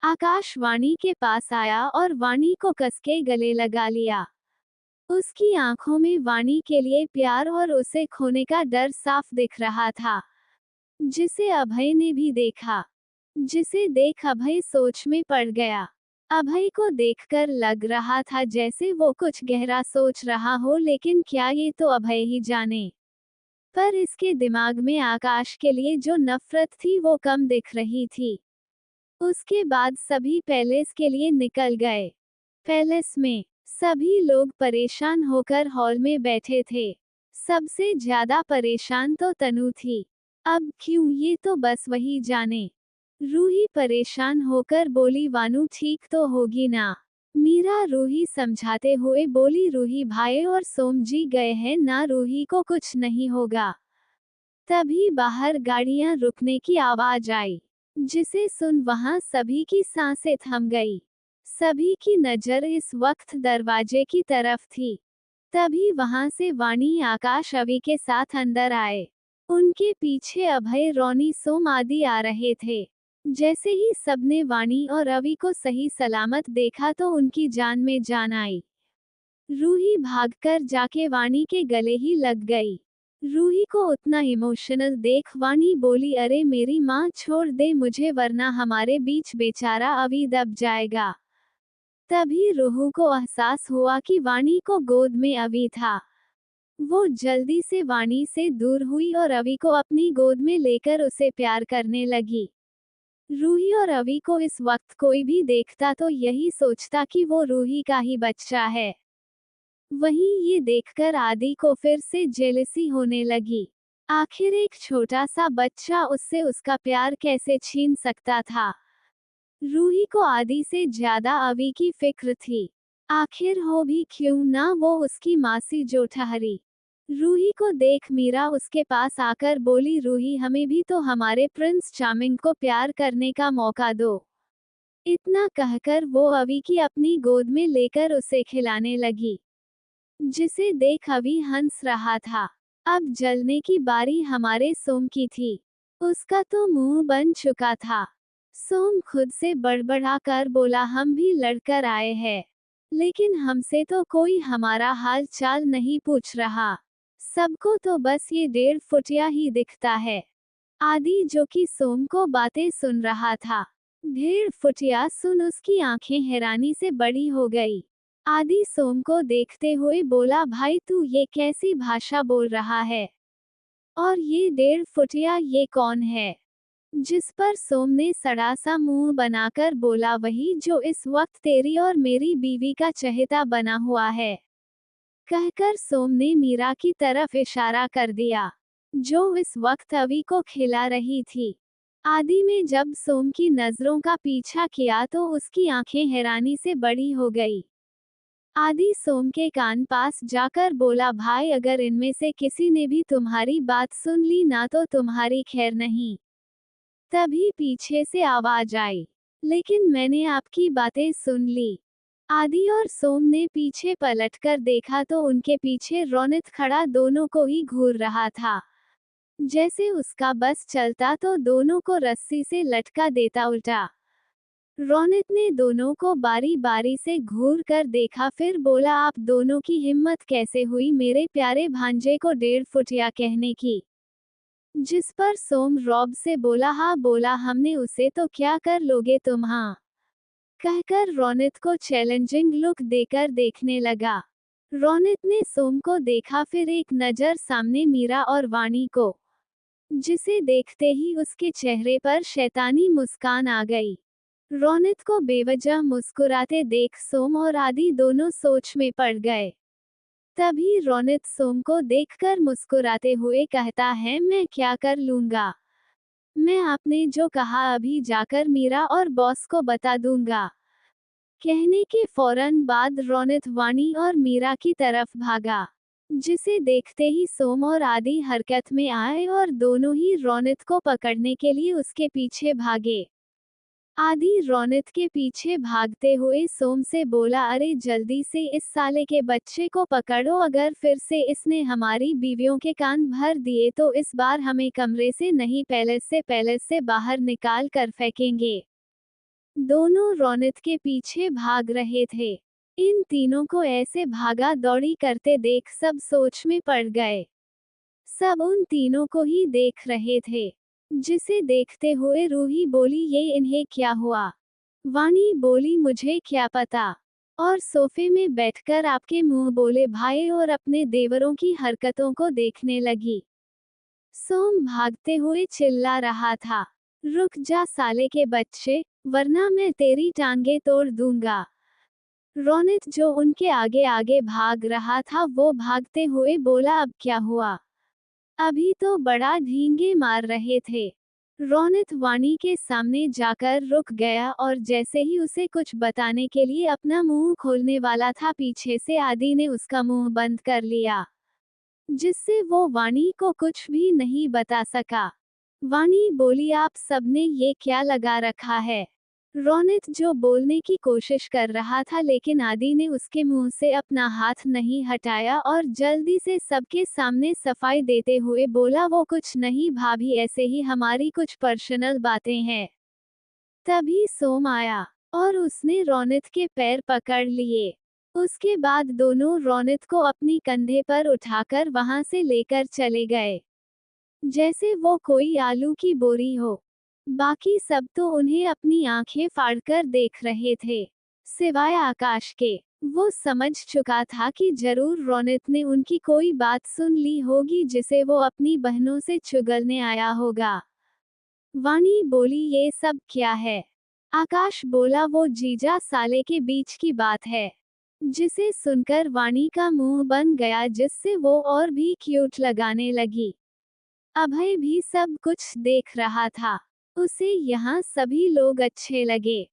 आकाश वाणी के पास आया और वाणी को कसके गले लगा लिया। उसकी आंखों में वाणी के लिए प्यार और उसे खोने का डर साफ दिख रहा था, जिसे अभय ने भी देखा। जिसे देख अभय सोच में पड़ गया। अभय को देखकर लग रहा था जैसे वो कुछ गहरा सोच रहा हो, लेकिन क्या ये तो अभय ही जाने। पर इसके दिमाग में आकाश के लिए जो नफरत थी वो कम दिख रही थी। उसके बाद सभी पैलेस के लिए निकल गए। पैलेस में सभी लोग परेशान होकर हॉल में बैठे थे। सबसे ज्यादा परेशान तो तनु थी। अब क्यों ये तो बस वही जाने। रूही परेशान होकर बोली, वानू ठीक तो होगी ना। मीरा रूही समझाते हुए बोली, रूही भाई और सोम जी गए हैं ना, रूही को कुछ नहीं होगा। तभी बाहर गाड़ियां रुकने की आवाज आई, जिसे सुन वहां सभी की सांसें थम गई। सभी की नजर इस वक्त दरवाजे की तरफ थी। तभी वहां से वाणी आकाश अवि के साथ अंदर आए। उनके पीछे अभय, रोनी, सोम आदि आ रहे थे। जैसे ही सबने वाणी और अवि को सही सलामत देखा तो उनकी जान में जान आई। रूही भागकर जाके वाणी के गले ही लग गई। रूही को उतना इमोशनल देख वाणी बोली, अरे मेरी माँ छोड़ दे मुझे वरना हमारे बीच बेचारा अवि दब जाएगा। तभी रूही को एहसास हुआ कि वाणी को गोद में अवि था। वो जल्दी से वाणी से दूर हुई और अवि को अपनी गोद में लेकर उसे प्यार करने लगी। रूही और अवि को इस वक्त कोई भी देखता तो यही सोचता कि वो रूही का ही बच्चा है। वहीं ये देखकर आदि को फिर से जेलसी होने लगी। आखिर एक छोटा सा बच्चा उससे उसका प्यार कैसे छीन सकता था। रूही को आदि से ज्यादा अवि की फिक्र थी। आखिर हो भी क्यों ना वो उसकी मासी जो ठहरी। रूही को देख मीरा उसके पास आकर बोली, रूही हमें भी तो हमारे प्रिंस चार्मिंग को प्यार करने का मौका दो। इतना कहकर वो अवि की अपनी गोद में लेकर उसे खिलाने लगी, जिसे देख अवि हंस रहा था। अब जलने की बारी हमारे सोम की थी। उसका तो मुंह बन चुका था। सोम खुद से बड़बड़ा कर बोला, हम भी लड़कर आए हैं, लेकिन हमसे तो कोई हमारा हाल चाल नहीं पूछ रहा। सबको तो बस ये 1.5 फुटिया ही दिखता है। आदि जो कि सोम को बातें सुन रहा था, 1.5 फुटिया सुन उसकी आंखें हैरानी से बड़ी हो गई। आदि सोम को देखते हुए बोला, भाई तू ये कैसी भाषा बोल रहा है? और ये 1.5 फुटिया ये कौन है? जिस पर सोम ने सड़ा सा मुंह बनाकर बोला, वही जो इस वक्त तेरी और मेरी बीवी का चहेता बना हुआ है। कहकर सोम ने मीरा की तरफ इशारा कर दिया, जो इस वक्त अवि को खिला रही थी। आदि में जब सोम की नजरों का पीछा किया तो उसकी आंखें हैरानी से बड़ी हो गई। आदि सोम के कान पास जाकर बोला, भाई अगर इनमें से किसी ने भी तुम्हारी बात सुन ली ना तो तुम्हारी खैर नहीं। तभी पीछे से आवाज आई, लेकिन मैंने आपकी बातें सुन ली। आदि और सोम ने पीछे पलटकर देखा तो उनके पीछे रोनित खड़ा दोनों को ही घूर रहा था। जैसे उसका बस चलता तो दोनों को रस्सी से लटका देता उल्टा। रोनित ने दोनों को बारी बारी से घूर कर देखा, फिर बोला, आप दोनों की हिम्मत कैसे हुई मेरे प्यारे भांजे को 1.5 फुटिया कहने की? जिस पर सोम रौब से बोला, हाँ बोला हमने उसे, तो क्या कर लोगे तुम? हाँ कहकर रोनित को चैलेंजिंग लुक देकर देखने लगा। रोनित ने सोम को देखा, फिर एक नजर सामने मीरा और वाणी को, जिसे देखते ही उसके चेहरे पर शैतानी मुस्कान आ गई। रोनित को बेवजह मुस्कुराते देख सोम और आदि दोनों सोच में पड़ गए। तभी रोनित सोम को देखकर मुस्कुराते हुए कहता है, मैं क्या कर लूंगा? मैं आपने जो कहा अभी जाकर मीरा और बॉस को बता दूंगा। कहने के फौरन बाद रोनित वाणी और मीरा की तरफ भागा, जिसे देखते ही सोम और आदि हरकत में आए और दोनों ही रोनित को पकड़ने के लिए उसके पीछे भागे। आदि रोनित के पीछे भागते हुए सोम से बोला, अरे जल्दी से इस साले के बच्चे को पकड़ो, अगर फिर से इसने हमारी बीवियों के कान भर दिए तो इस बार हमें कमरे से नहीं पैलेस से बाहर निकाल कर फेंकेंगे। दोनों रौनक के पीछे भाग रहे थे। इन तीनों को ऐसे भागा दौड़ी करते देख सब सोच में पड़ गए। सब उन तीनों को ही देख रहे थे, जिसे देखते हुए रूही बोली, ये इन्हें क्या हुआ? वाणी बोली, मुझे क्या पता। और सोफे में बैठकर आपके मुंह बोले भाई और अपने देवरों की हरकतों को देखने लगी। सोम भागते हुए चिल्ला रहा था, रुक जा साले के बच्चे, वरना मैं तेरी टांगे तोड़ दूंगा। रौनक जो उनके आगे आगे भाग रहा था वो भागते हुए बोला, अब क्या हुआ? अभी तो बड़ा ढींगे मार रहे थे। रौनक वाणी के सामने जाकर रुक गया और जैसे ही उसे कुछ बताने के लिए अपना मुंह खोलने वाला था, पीछे से आदि ने उसका मुंह बंद कर लिया, जिससे वो वाणी को कुछ भी नहीं बता सका। वाणी बोली, आप सबने ये क्या लगा रखा है? रौनक जो बोलने की कोशिश कर रहा था, लेकिन आदि ने उसके मुंह से अपना हाथ नहीं हटाया और जल्दी से सबके सामने सफाई देते हुए बोला, वो कुछ नहीं भाभी, ऐसे ही हमारी कुछ पर्सनल बातें हैं। तभी सोम आया और उसने रौनक के पैर पकड़ लिए। उसके बाद दोनों रौनक को अपनी कंधे पर उठाकर वहां से लेकर चले गए, जैसे वो कोई आलू की बोरी हो। बाकी सब तो उन्हें अपनी आंखें फाड़कर देख रहे थे, सिवाय आकाश के। वो समझ चुका था कि जरूर रौनक ने उनकी कोई बात सुन ली होगी जिसे वो अपनी बहनों से चुगलने आया होगा। वाणी बोली, ये सब क्या है? आकाश बोला, वो जीजा साले के बीच की बात है। जिसे सुनकर वाणी का मुंह बन गया, जिससे वो और भी क्यूट लगाने लगी। अभय भी सब कुछ देख रहा था। उसे यहाँ सभी लोग अच्छे लगे।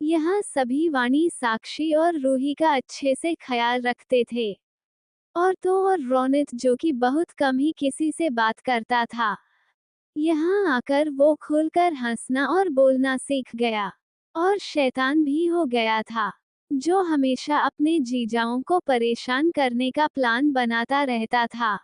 यहाँ सभी वाणी, साक्षी और रूही का अच्छे से ख्याल रखते थे। और तो और रौनक जो कि बहुत कम ही किसी से बात करता था, यहाँ आकर वो खुलकर हंसना और बोलना सीख गया। और शैतान भी हो गया था, जो हमेशा अपने जीजाओं को परेशान करने का प्लान बनाता रहता था।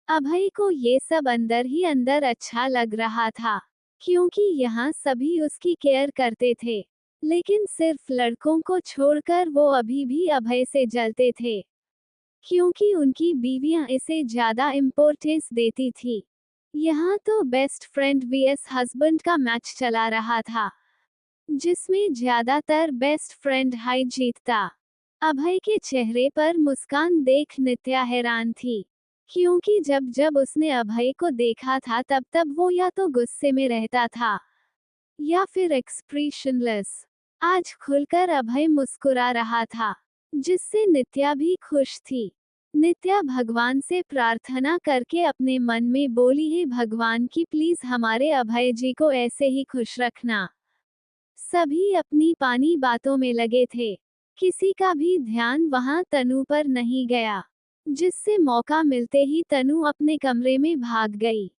अभय को ये सब अंदर ही अंदर अच्छा लग रहा था, क्योंकि यहाँ सभी उसकी केयर करते थे। लेकिन सिर्फ लड़कों को छोड़कर वो अभी भी अभय से जलते थे, क्योंकि उनकी बीवियां इसे ज्यादा इम्पोर्टेंस देती थी। यहाँ तो बेस्ट फ्रेंड वीएस हस्बैंड का मैच चला रहा था, जिसमें ज्यादातर बेस्ट फ्रेंड हाई जीतता। अभय के चेहरे पर मुस्कान देख नित्या हैरान थी, क्योंकि जब जब उसने अभय को देखा था तब तब वो या तो गुस्से में रहता था या फिर एक्सप्रेशनलेस। आज खुलकर अभय मुस्कुरा रहा था, जिससे नित्या भी खुश थी। नित्या भगवान से प्रार्थना करके अपने मन में बोली, है भगवान की प्लीज हमारे अभय जी को ऐसे ही खुश रखना। सभी अपनी पानी बातों में लगे थे, किसी का भी ध्यान वहां तनु पर नहीं गया, जिससे मौका मिलते ही तनु अपने कमरे में भाग गई।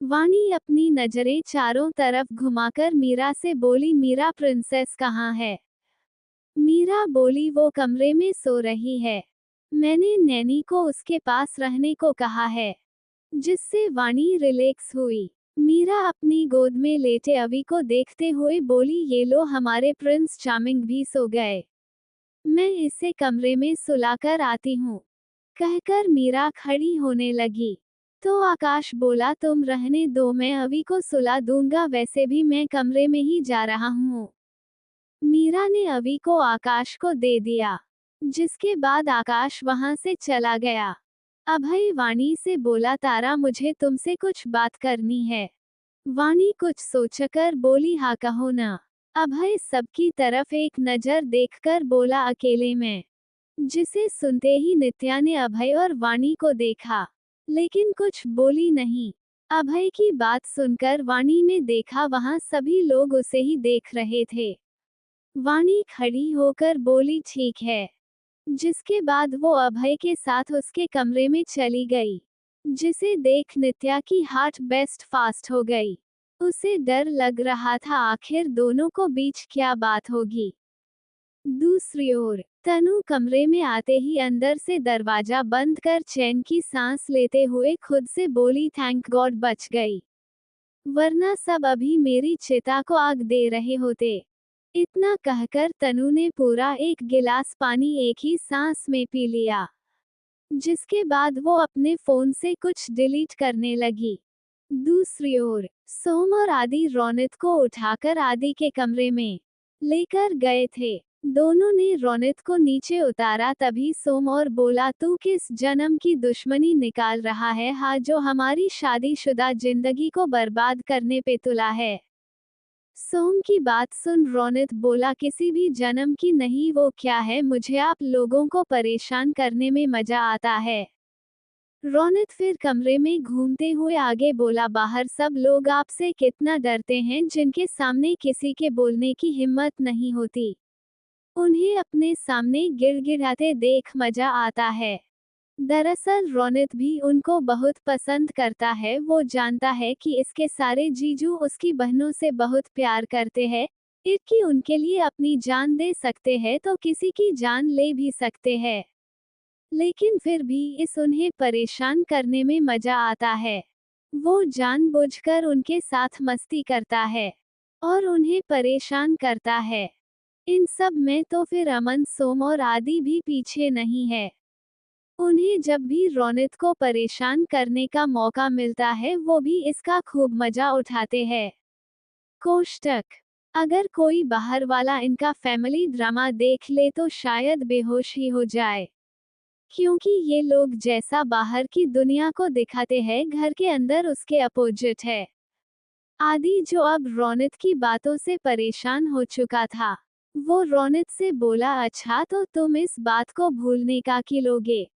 वाणी अपनी नजरें चारों तरफ घुमाकर मीरा से बोली, मीरा प्रिंसेस कहाँ है? मीरा बोली, वो कमरे में सो रही है। मैंने नैनी को उसके पास रहने को कहा है। जिससे वाणी रिलैक्स हुई। मीरा अपनी गोद में लेटे अवि को देखते हुए बोली, ये लो हमारे प्रिंस चार्मिंग भी सो गए। मैं इसे कमरे में सुलाकर आती हूँ। कहकर मीरा खड़ी होने लगी। तो आकाश बोला, तुम रहने दो, मैं अवि को सुला दूंगा, वैसे भी मैं कमरे में ही जा रहा हूँ। मीरा ने अवि को आकाश को दे दिया, जिसके बाद आकाश वहां से चला गया। अभय वाणी से बोला, तारा मुझे तुमसे कुछ बात करनी है। वाणी कुछ सोचकर बोली, हाँ कहो ना। अभय सबकी तरफ एक नजर देखकर बोला, अकेले में। जिसे सुनते ही नित्या ने अभय और वाणी को देखा, लेकिन कुछ बोली नहीं। अभय की बात सुनकर वाणी ने देखा वहां सभी लोग उसे ही देख रहे थे। वाणी खड़ी होकर बोली, ठीक है। जिसके बाद वो अभय के साथ उसके कमरे में चली गई, जिसे देख नित्या की हार्ट बेस्ट फास्ट हो गई। उसे डर लग रहा था आखिर दोनों को बीच क्या बात होगी। दूसरी ओर तनु कमरे में आते ही अंदर से दरवाजा बंद कर चैन की सांस लेते हुए खुद से बोली, थैंक गॉड बच गई, वरना सब अभी मेरी चिता को आग दे रहे होते। इतना कहकर तनु ने पूरा एक गिलास पानी एक ही सांस में पी लिया, जिसके बाद वो अपने फोन से कुछ डिलीट करने लगी। दूसरी ओर सोम और आदि रोनित को उठाकर आदि के कमरे में लेकर गए थे। दोनों ने रोनित को नीचे उतारा, तभी सोम और बोला, तू किस जन्म की दुश्मनी निकाल रहा है, हाँ, जो हमारी शादीशुदा जिंदगी को बर्बाद करने पे तुला है। सोम की बात सुन रोनित बोला, किसी भी जन्म की नहीं, वो क्या है, मुझे आप लोगों को परेशान करने में मजा आता है। रोनित फिर कमरे में घूमते हुए आगे बोला, बाहर सब लोग आपसे कितना डरते हैं, जिनके सामने किसी के बोलने की हिम्मत नहीं होती। उन्हें अपने सामने गिड़गिड़ाते देख मजा आता है। दरअसल रोनित भी उनको बहुत पसंद करता है। वो जानता है कि इसके सारे जीजू उसकी बहनों से बहुत प्यार करते हैं, कि उनके लिए अपनी जान दे सकते हैं तो किसी की जान ले भी सकते हैं। लेकिन फिर भी इस उन्हें परेशान करने में मजा आता है। वो जानबूझकर उनके साथ मस्ती करता है और उन्हें परेशान करता है। इन सब में तो फिर अमन, सोम और आदि भी पीछे नहीं है। उन्हें जब भी रोनित को परेशान करने का मौका मिलता है, वो भी इसका खूब मजा उठाते हैं। कोष्टक: अगर कोई बाहर वाला इनका फैमिली ड्रामा देख ले तो शायद बेहोश ही हो जाए, क्योंकि ये लोग जैसा बाहर की दुनिया को दिखाते हैं, घर के अंदर उसके अपोजिट है। आदि, जो अब रोनित की बातों से परेशान हो चुका था, वो रोनित से बोला, अच्छा तो तुम इस बात को भूलने का की लोगे।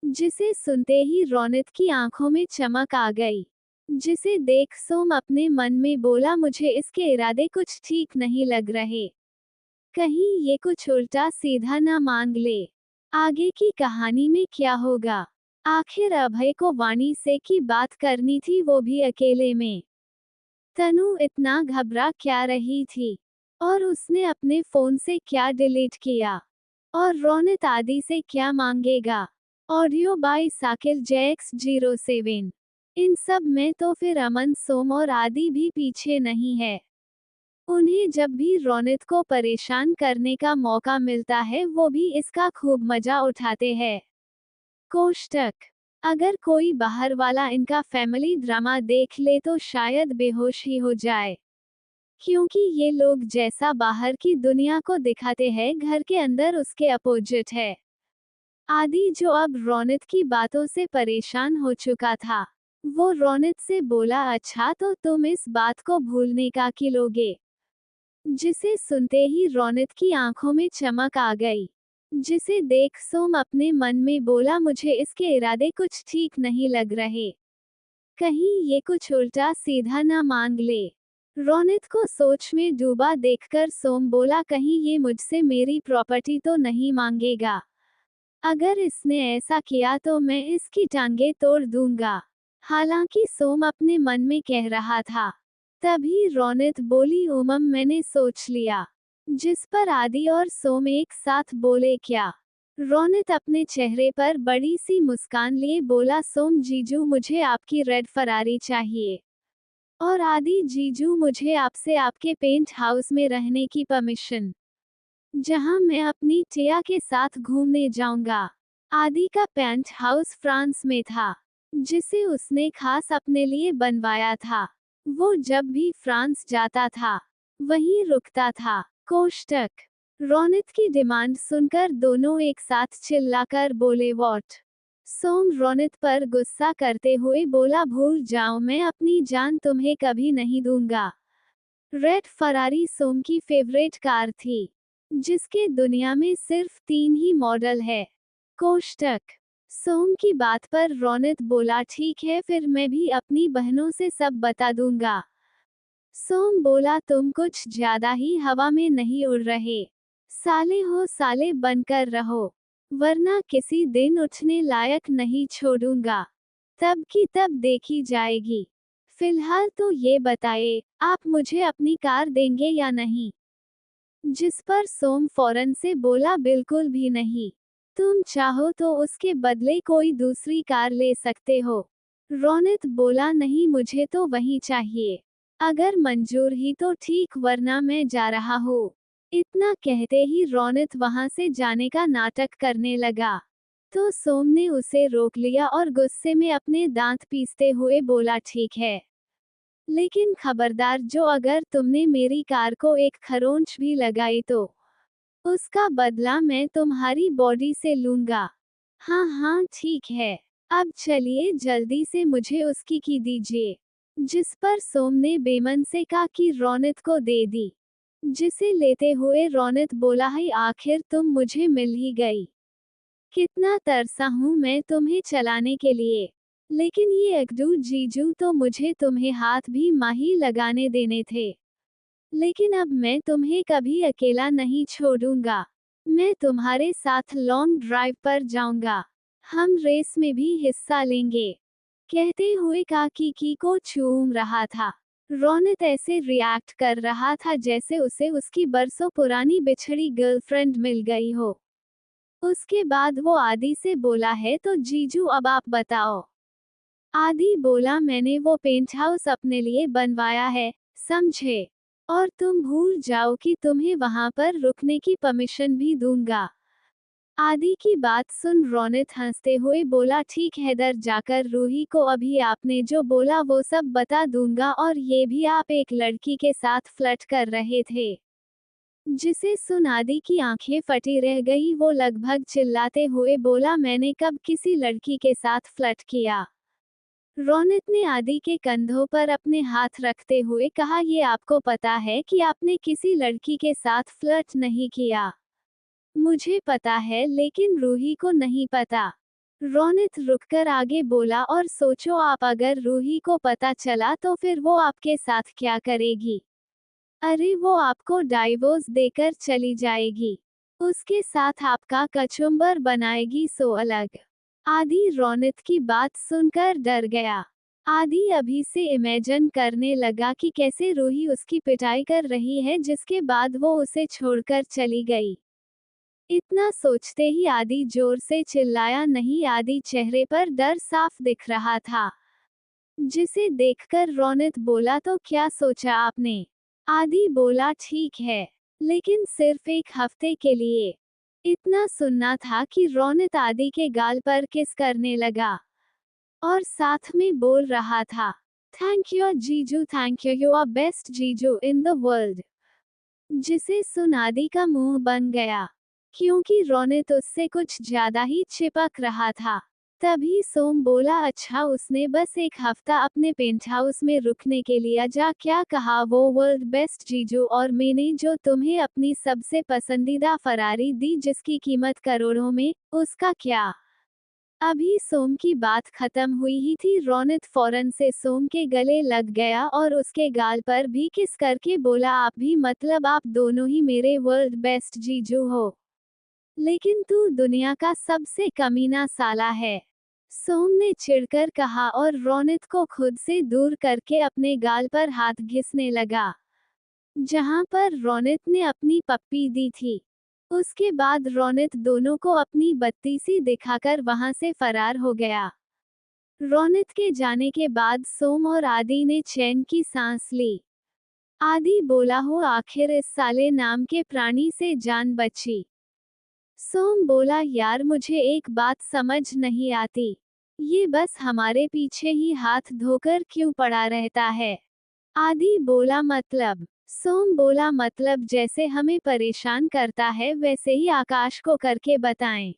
जिसे सुनते ही रोनित की आंखों में चमक आ गई, जिसे देख सोम अपने मन में बोला, मुझे इसके इरादे कुछ ठीक नहीं लग रहे, कहीं ये कुछ उल्टा सीधा ना मांग ले। आगे की कहानी में क्या होगा? आखिर अभय को वाणी से की बात करनी थी, वो भी अकेले में। तनु इतना घबरा क्या रही थी, और उसने अपने फोन से क्या डिलीट किया, और रोनित आदि से क्या मांगेगा? Audio by Sakil JX07। इन सब में तो फिर अमन, सोम और आदि भी पीछे नहीं है। उन्हें जब भी रोनित को परेशान करने का मौका मिलता है, वो भी इसका खूब मजा उठाते हैं। कोष्टक: अगर कोई बाहर वाला इनका फैमिली ड्रामा देख ले तो शायद बेहोश ही हो जाए, क्योंकि ये लोग जैसा बाहर की दुनिया को दिखाते हैं, घर के अंदर उसके अपोजिट है। आदि, जो अब रोनित की बातों से परेशान हो चुका था, वो रोनित से बोला, अच्छा तो तुम इस बात को भूलने का की लोगे। जिसे सुनते ही रोनित की आंखों में चमक आ गई, जिसे देख सोम अपने मन में बोला, मुझे इसके इरादे कुछ ठीक नहीं लग रहे, कहीं ये कुछ उल्टा सीधा ना मांग ले। रोनित को सोच में डूबा देखकर सोम बोला, कहीं ये मुझसे मेरी प्रॉपर्टी तो नहीं मांगेगा। अगर इसने ऐसा किया तो मैं इसकी टांगे तोड़ दूंगा। हालांकि सोम अपने मन में कह रहा था। तभी रोनित बोली, उमम, मैंने सोच लिया। जिस पर आदि और सोम एक साथ बोले, क्या? रोनित अपने चेहरे पर बड़ी सी मुस्कान लिए बोला, सोम जीजू, मुझे आपकी रेड फरारी चाहिए। और आदि जीजू, मुझे आपसे आपके पेंट हाउस में रहने की परमिशन, जहां मैं अपनी टिया के साथ घूमने जाऊंगा। आदि का पेंट हाउस फ्रांस में था, जिसे उसने खास अपने लिए बनवाया था। वो जब भी फ्रांस जाता था, वहीं रुकता था। कोष्टक: रोनित की डिमांड सुनकर दोनों एक साथ चिल्लाकर बोले, व्हाट? सोम रोनित पर गुस्सा करते हुए बोला, भूल जाओ, मैं अपनी जान तुम्हें कभी नहीं दूंगा। रेड फरारी सोम की फेवरेट कार थी, जिसके दुनिया में सिर्फ 3 ही मॉडल है। कोष्टक: सोम की बात पर रोनित बोला, ठीक है, फिर मैं भी अपनी बहनों से सब बता दूंगा। सोम बोला, तुम कुछ ज्यादा ही हवा में नहीं उड़ रहे। साले हो साले बनकर रहो, वरना किसी दिन उठने लायक नहीं छोड़ूंगा। तब की तब देखी जाएगी। फिलहाल तो ये बताए, आप मुझे अपनी कार देंगे या नहीं? जिस पर सोम फौरन से बोला, बिल्कुल भी नहीं। तुम चाहो तो उसके बदले कोई दूसरी कार ले सकते हो। रोनित बोला, नहीं, मुझे तो वही चाहिए। अगर मंजूर ही तो ठीक, वरना मैं जा रहा हूँ। इतना कहते ही रौनक वहां से जाने का नाटक करने लगा। तो सोम ने उसे रोक लिया और गुस्से में अपने दांत पीसते हुए बोला, ठीक है, लेकिन खबरदार, जो अगर तुमने मेरी कार को एक खरोंच भी लगाई तो उसका बदला मैं तुम्हारी बॉडी से लूंगा। हाँ हाँ ठीक है, अब चलिए जल्दी से मुझे उसकी की दीजिए। जिस पर सोम ने बेमन से कहा कि रौनक को दे दी। जिसे लेते हुए रौनक बोला, है आखिर तुम मुझे मिल ही गई। कितना तरसा हूँ मैं तुम्हें चलाने के लिए, लेकिन ये अकड़ू जीजू तो मुझे तुम्हें हाथ भी माही लगाने देने थे। लेकिन अब मैं तुम्हें कभी अकेला नहीं छोड़ूंगा। मैं तुम्हारे साथ लॉन्ग ड्राइव पर जाऊंगा। हम रेस में भी हिस्सा लेंगे। कहते हुए काकी की को चूम रहा था। रौनक ऐसे रिएक्ट कर रहा था जैसे उसे उसकी बरसों पुरानी बिछड़ी गर्लफ्रेंड मिल गई हो। उसके बाद वो आदि से बोला, है तो जीजू अब आप बताओ। आदि बोला, मैंने वो पेंट हाउस अपने लिए बनवाया है, समझे? और तुम भूल जाओ कि तुम्हें वहां पर रुकने की परमिशन भी दूंगा। आदि की बात सुन रौनक हंसते हुए बोला, ठीक है, दर जाकर रूही को अभी आपने जो बोला वो सब बता दूंगा, और ये भी आप एक लड़की के साथ फ्लर्ट कर रहे थे। जिसे सुन आदि की आंखें फटी रह गई। वो लगभग चिल्लाते हुए बोला, मैंने कब किसी लड़की के साथ फ्लर्ट किया? रौनक ने आदि के कंधों पर अपने हाथ रखते हुए कहा, ये आपको पता है कि आपने किसी लड़की के साथ फ्लर्ट नहीं किया। मुझे पता है, लेकिन रूही को नहीं पता। रौनक रुककर आगे बोला, और सोचो आप, अगर रूही को पता चला तो फिर वो आपके साथ क्या करेगी? अरे वो आपको डाइवोर्स देकर चली जाएगी। उसके साथ आपका कचुम्बर बनाएगी, सो अलग। आदि रौनक की बात सुनकर डर गया। आदि अभी से इमेजिन करने लगा कि कैसे रूही उसकी पिटाई कर रही है, जिसके बाद वो उसे छोड़कर चली गई। इतना सोचते ही आदि जोर से चिल्लाया, नहीं। आदि चेहरे पर डर साफ दिख रहा था। जिसे देखकर रौनक बोला, तो क्या सोचा आपने? आदि बोला, ठीक है, लेकिन सिर्फ एक हफ्ते के लिए। इतना सुनना था कि रौनक आदि के गाल पर किस करने लगा और साथ में बोल रहा था, थैंक यू जीजू, thank you, you are best जीजू इन द वर्ल्ड। जिसे सुन आदि का मुंह बन गया, क्योंकि रौनक उससे कुछ ज्यादा ही चिपक रहा था। तभी सोम बोला, अच्छा, उसने बस एक हफ्ता अपने पेंट हाउस में रुकने के लिए जा क्या कहा वो वर्ल्ड बेस्ट जीजू, और मैंने जो तुम्हें अपनी सबसे पसंदीदा फरारी दी जिसकी कीमत करोड़ों में, उसका क्या? अभी सोम की बात खत्म हुई ही थी, रौनक फौरन से सोम के गले लग गया और उसके गाल पर भी किस करके बोला, आप भी, मतलब आप दोनों ही मेरे वर्ल्ड बेस्ट जीजू हो। लेकिन तू दुनिया का सबसे कमीना साला है, सोम ने चिढ़कर कहा और रौनक को खुद से दूर करके अपने गाल पर हाथ घिसने लगा, जहां पर रौनक ने अपनी पप्पी दी थी। उसके बाद रौनक दोनों को अपनी बत्तीसी दिखाकर वहां से फरार हो गया। रौनक के जाने के बाद सोम और आदि ने चैन की सांस ली। आदि बोला, हो आखिर इस साले नाम के प्राणी से जान बची। सोम बोला, यार मुझे एक बात समझ नहीं आती, ये बस हमारे पीछे ही हाथ धोकर क्यों पड़ा रहता है? आदि बोला, मतलब? सोम बोला, मतलब जैसे हमें परेशान करता है वैसे ही आकाश को करके बताएं,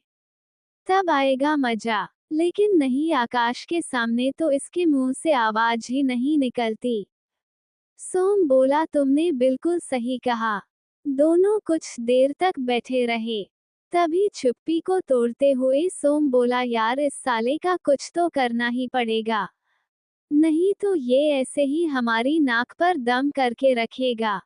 तब आएगा मजा। लेकिन नहीं, आकाश के सामने तो इसके मुंह से आवाज ही नहीं निकलती। सोम बोला, तुमने बिल्कुल सही कहा। दोनों कुछ देर तक बैठे रहे। तभी चुप्पी को तोड़ते हुए सोम बोला, यार इस साले का कुछ तो करना ही पड़ेगा, नहीं तो ये ऐसे ही हमारी नाक पर दम करके रखेगा।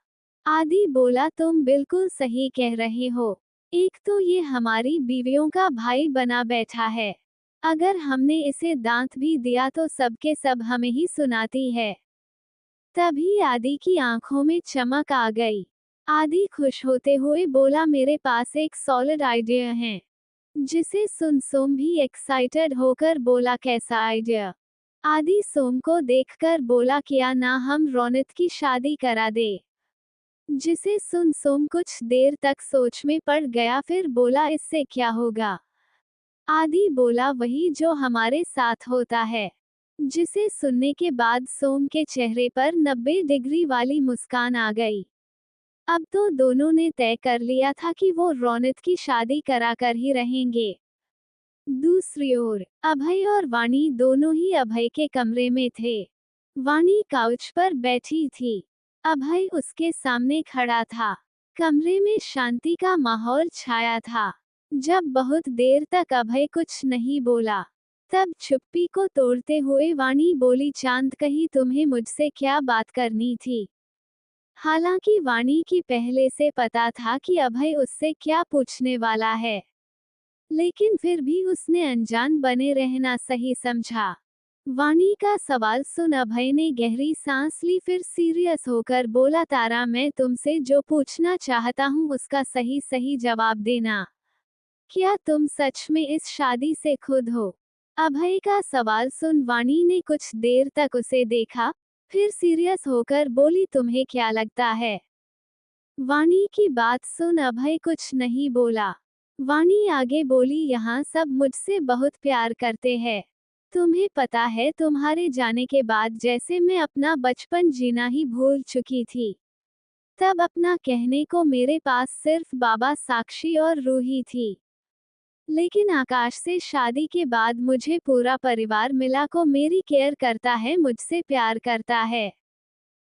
आदि बोला, तुम बिल्कुल सही कह रहे हो। एक तो ये हमारी बीवियों का भाई बना बैठा है, अगर हमने इसे दांत भी दिया तो सबके सब हमें ही सुनाती है। तभी आदि की आंखों में चमक आ गई। आदि खुश होते हुए बोला, मेरे पास एक सॉलिड आइडिया है। जिसे सुन सोम भी एक्साइटेड होकर बोला, कैसा आइडिया? आदि सोम को देखकर बोला, किया ना हम रोनित की शादी करा दे। जिसे सुन सोम कुछ देर तक सोच में पड़ गया, फिर बोला, इससे क्या होगा। आदि बोला, वही जो हमारे साथ होता है। जिसे सुनने के बाद सोम के चेहरे पर 90 डिग्री वाली मुस्कान आ गई। अब तो दोनों ने तय कर लिया था कि वो रोनित की शादी कराकर ही रहेंगे। दूसरी ओर अभय और वाणी दोनों ही अभय के कमरे में थे। वाणी काउच पर बैठी थी। अभय उसके सामने खड़ा था। कमरे में शांति का माहौल छाया था। जब बहुत देर तक अभय कुछ नहीं बोला, तब चुप्पी को तोड़ते हुए वाणी बोली, चांद कही तुम्हें मुझसे क्या बात करनी थी। हालांकि वाणी की पहले से पता था कि अभय उससे क्या पूछने वाला है, लेकिन फिर भी उसने अनजान बने रहना सही समझा। वाणी का सवाल सुन अभय ने गहरी सांस ली, फिर सीरियस होकर बोला, तारा मैं तुमसे जो पूछना चाहता हूँ उसका सही सही जवाब देना। क्या तुम सच में इस शादी से खुद हो। अभय का सवाल सुन वाणी ने कुछ देर तक उसे देखा, फिर सीरियस होकर बोली, तुम्हें क्या लगता है। वाणी की बात सुन अभय कुछ नहीं बोला। वाणी आगे बोली, यहाँ सब मुझसे बहुत प्यार करते हैं। तुम्हें पता है तुम्हारे जाने के बाद जैसे मैं अपना बचपन जीना ही भूल चुकी थी। तब अपना कहने को मेरे पास सिर्फ बाबा साक्षी और रूही थी, लेकिन आकाश से शादी के बाद मुझे पूरा परिवार मिला को मेरी केयर करता है, मुझसे प्यार करता है।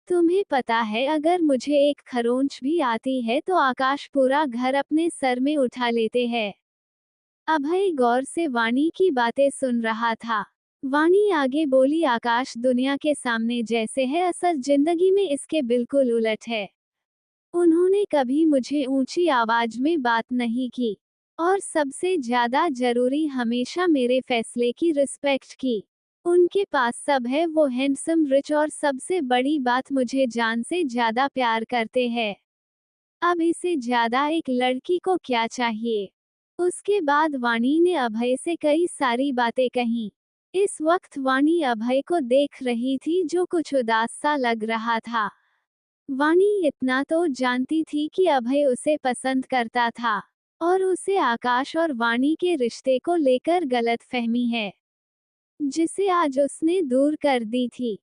तुम्हें पता है अगर मुझे एक खरोंच भी आती है तो आकाश पूरा घर अपने सर में उठा लेते हैं। अभय गौर से वाणी की बातें सुन रहा था। वाणी आगे बोली, आकाश दुनिया के सामने जैसे है, असल जिंदगी में इसके बिल्कुल उलट है। उन्होंने कभी मुझे ऊंची आवाज में बात नहीं की, और सबसे ज्यादा जरूरी हमेशा मेरे फैसले की रिस्पेक्ट की। उनके पास सब है, वो हैंडसम, रिच और सबसे बड़ी बात मुझे जान से ज्यादा प्यार करते हैं। अब इससे ज्यादा एक लड़की को क्या चाहिए। उसके बाद वाणी ने अभय से कई सारी बातें कहीं। इस वक्त वाणी अभय को देख रही थी जो कुछ उदास सा लग रहा था। वाणी इतना तो जानती थी कि अभय उसे पसंद करता था, और उसे आकाश और वाणी के रिश्ते को लेकर गलतफहमी है, जिसे आज उसने दूर कर दी थी।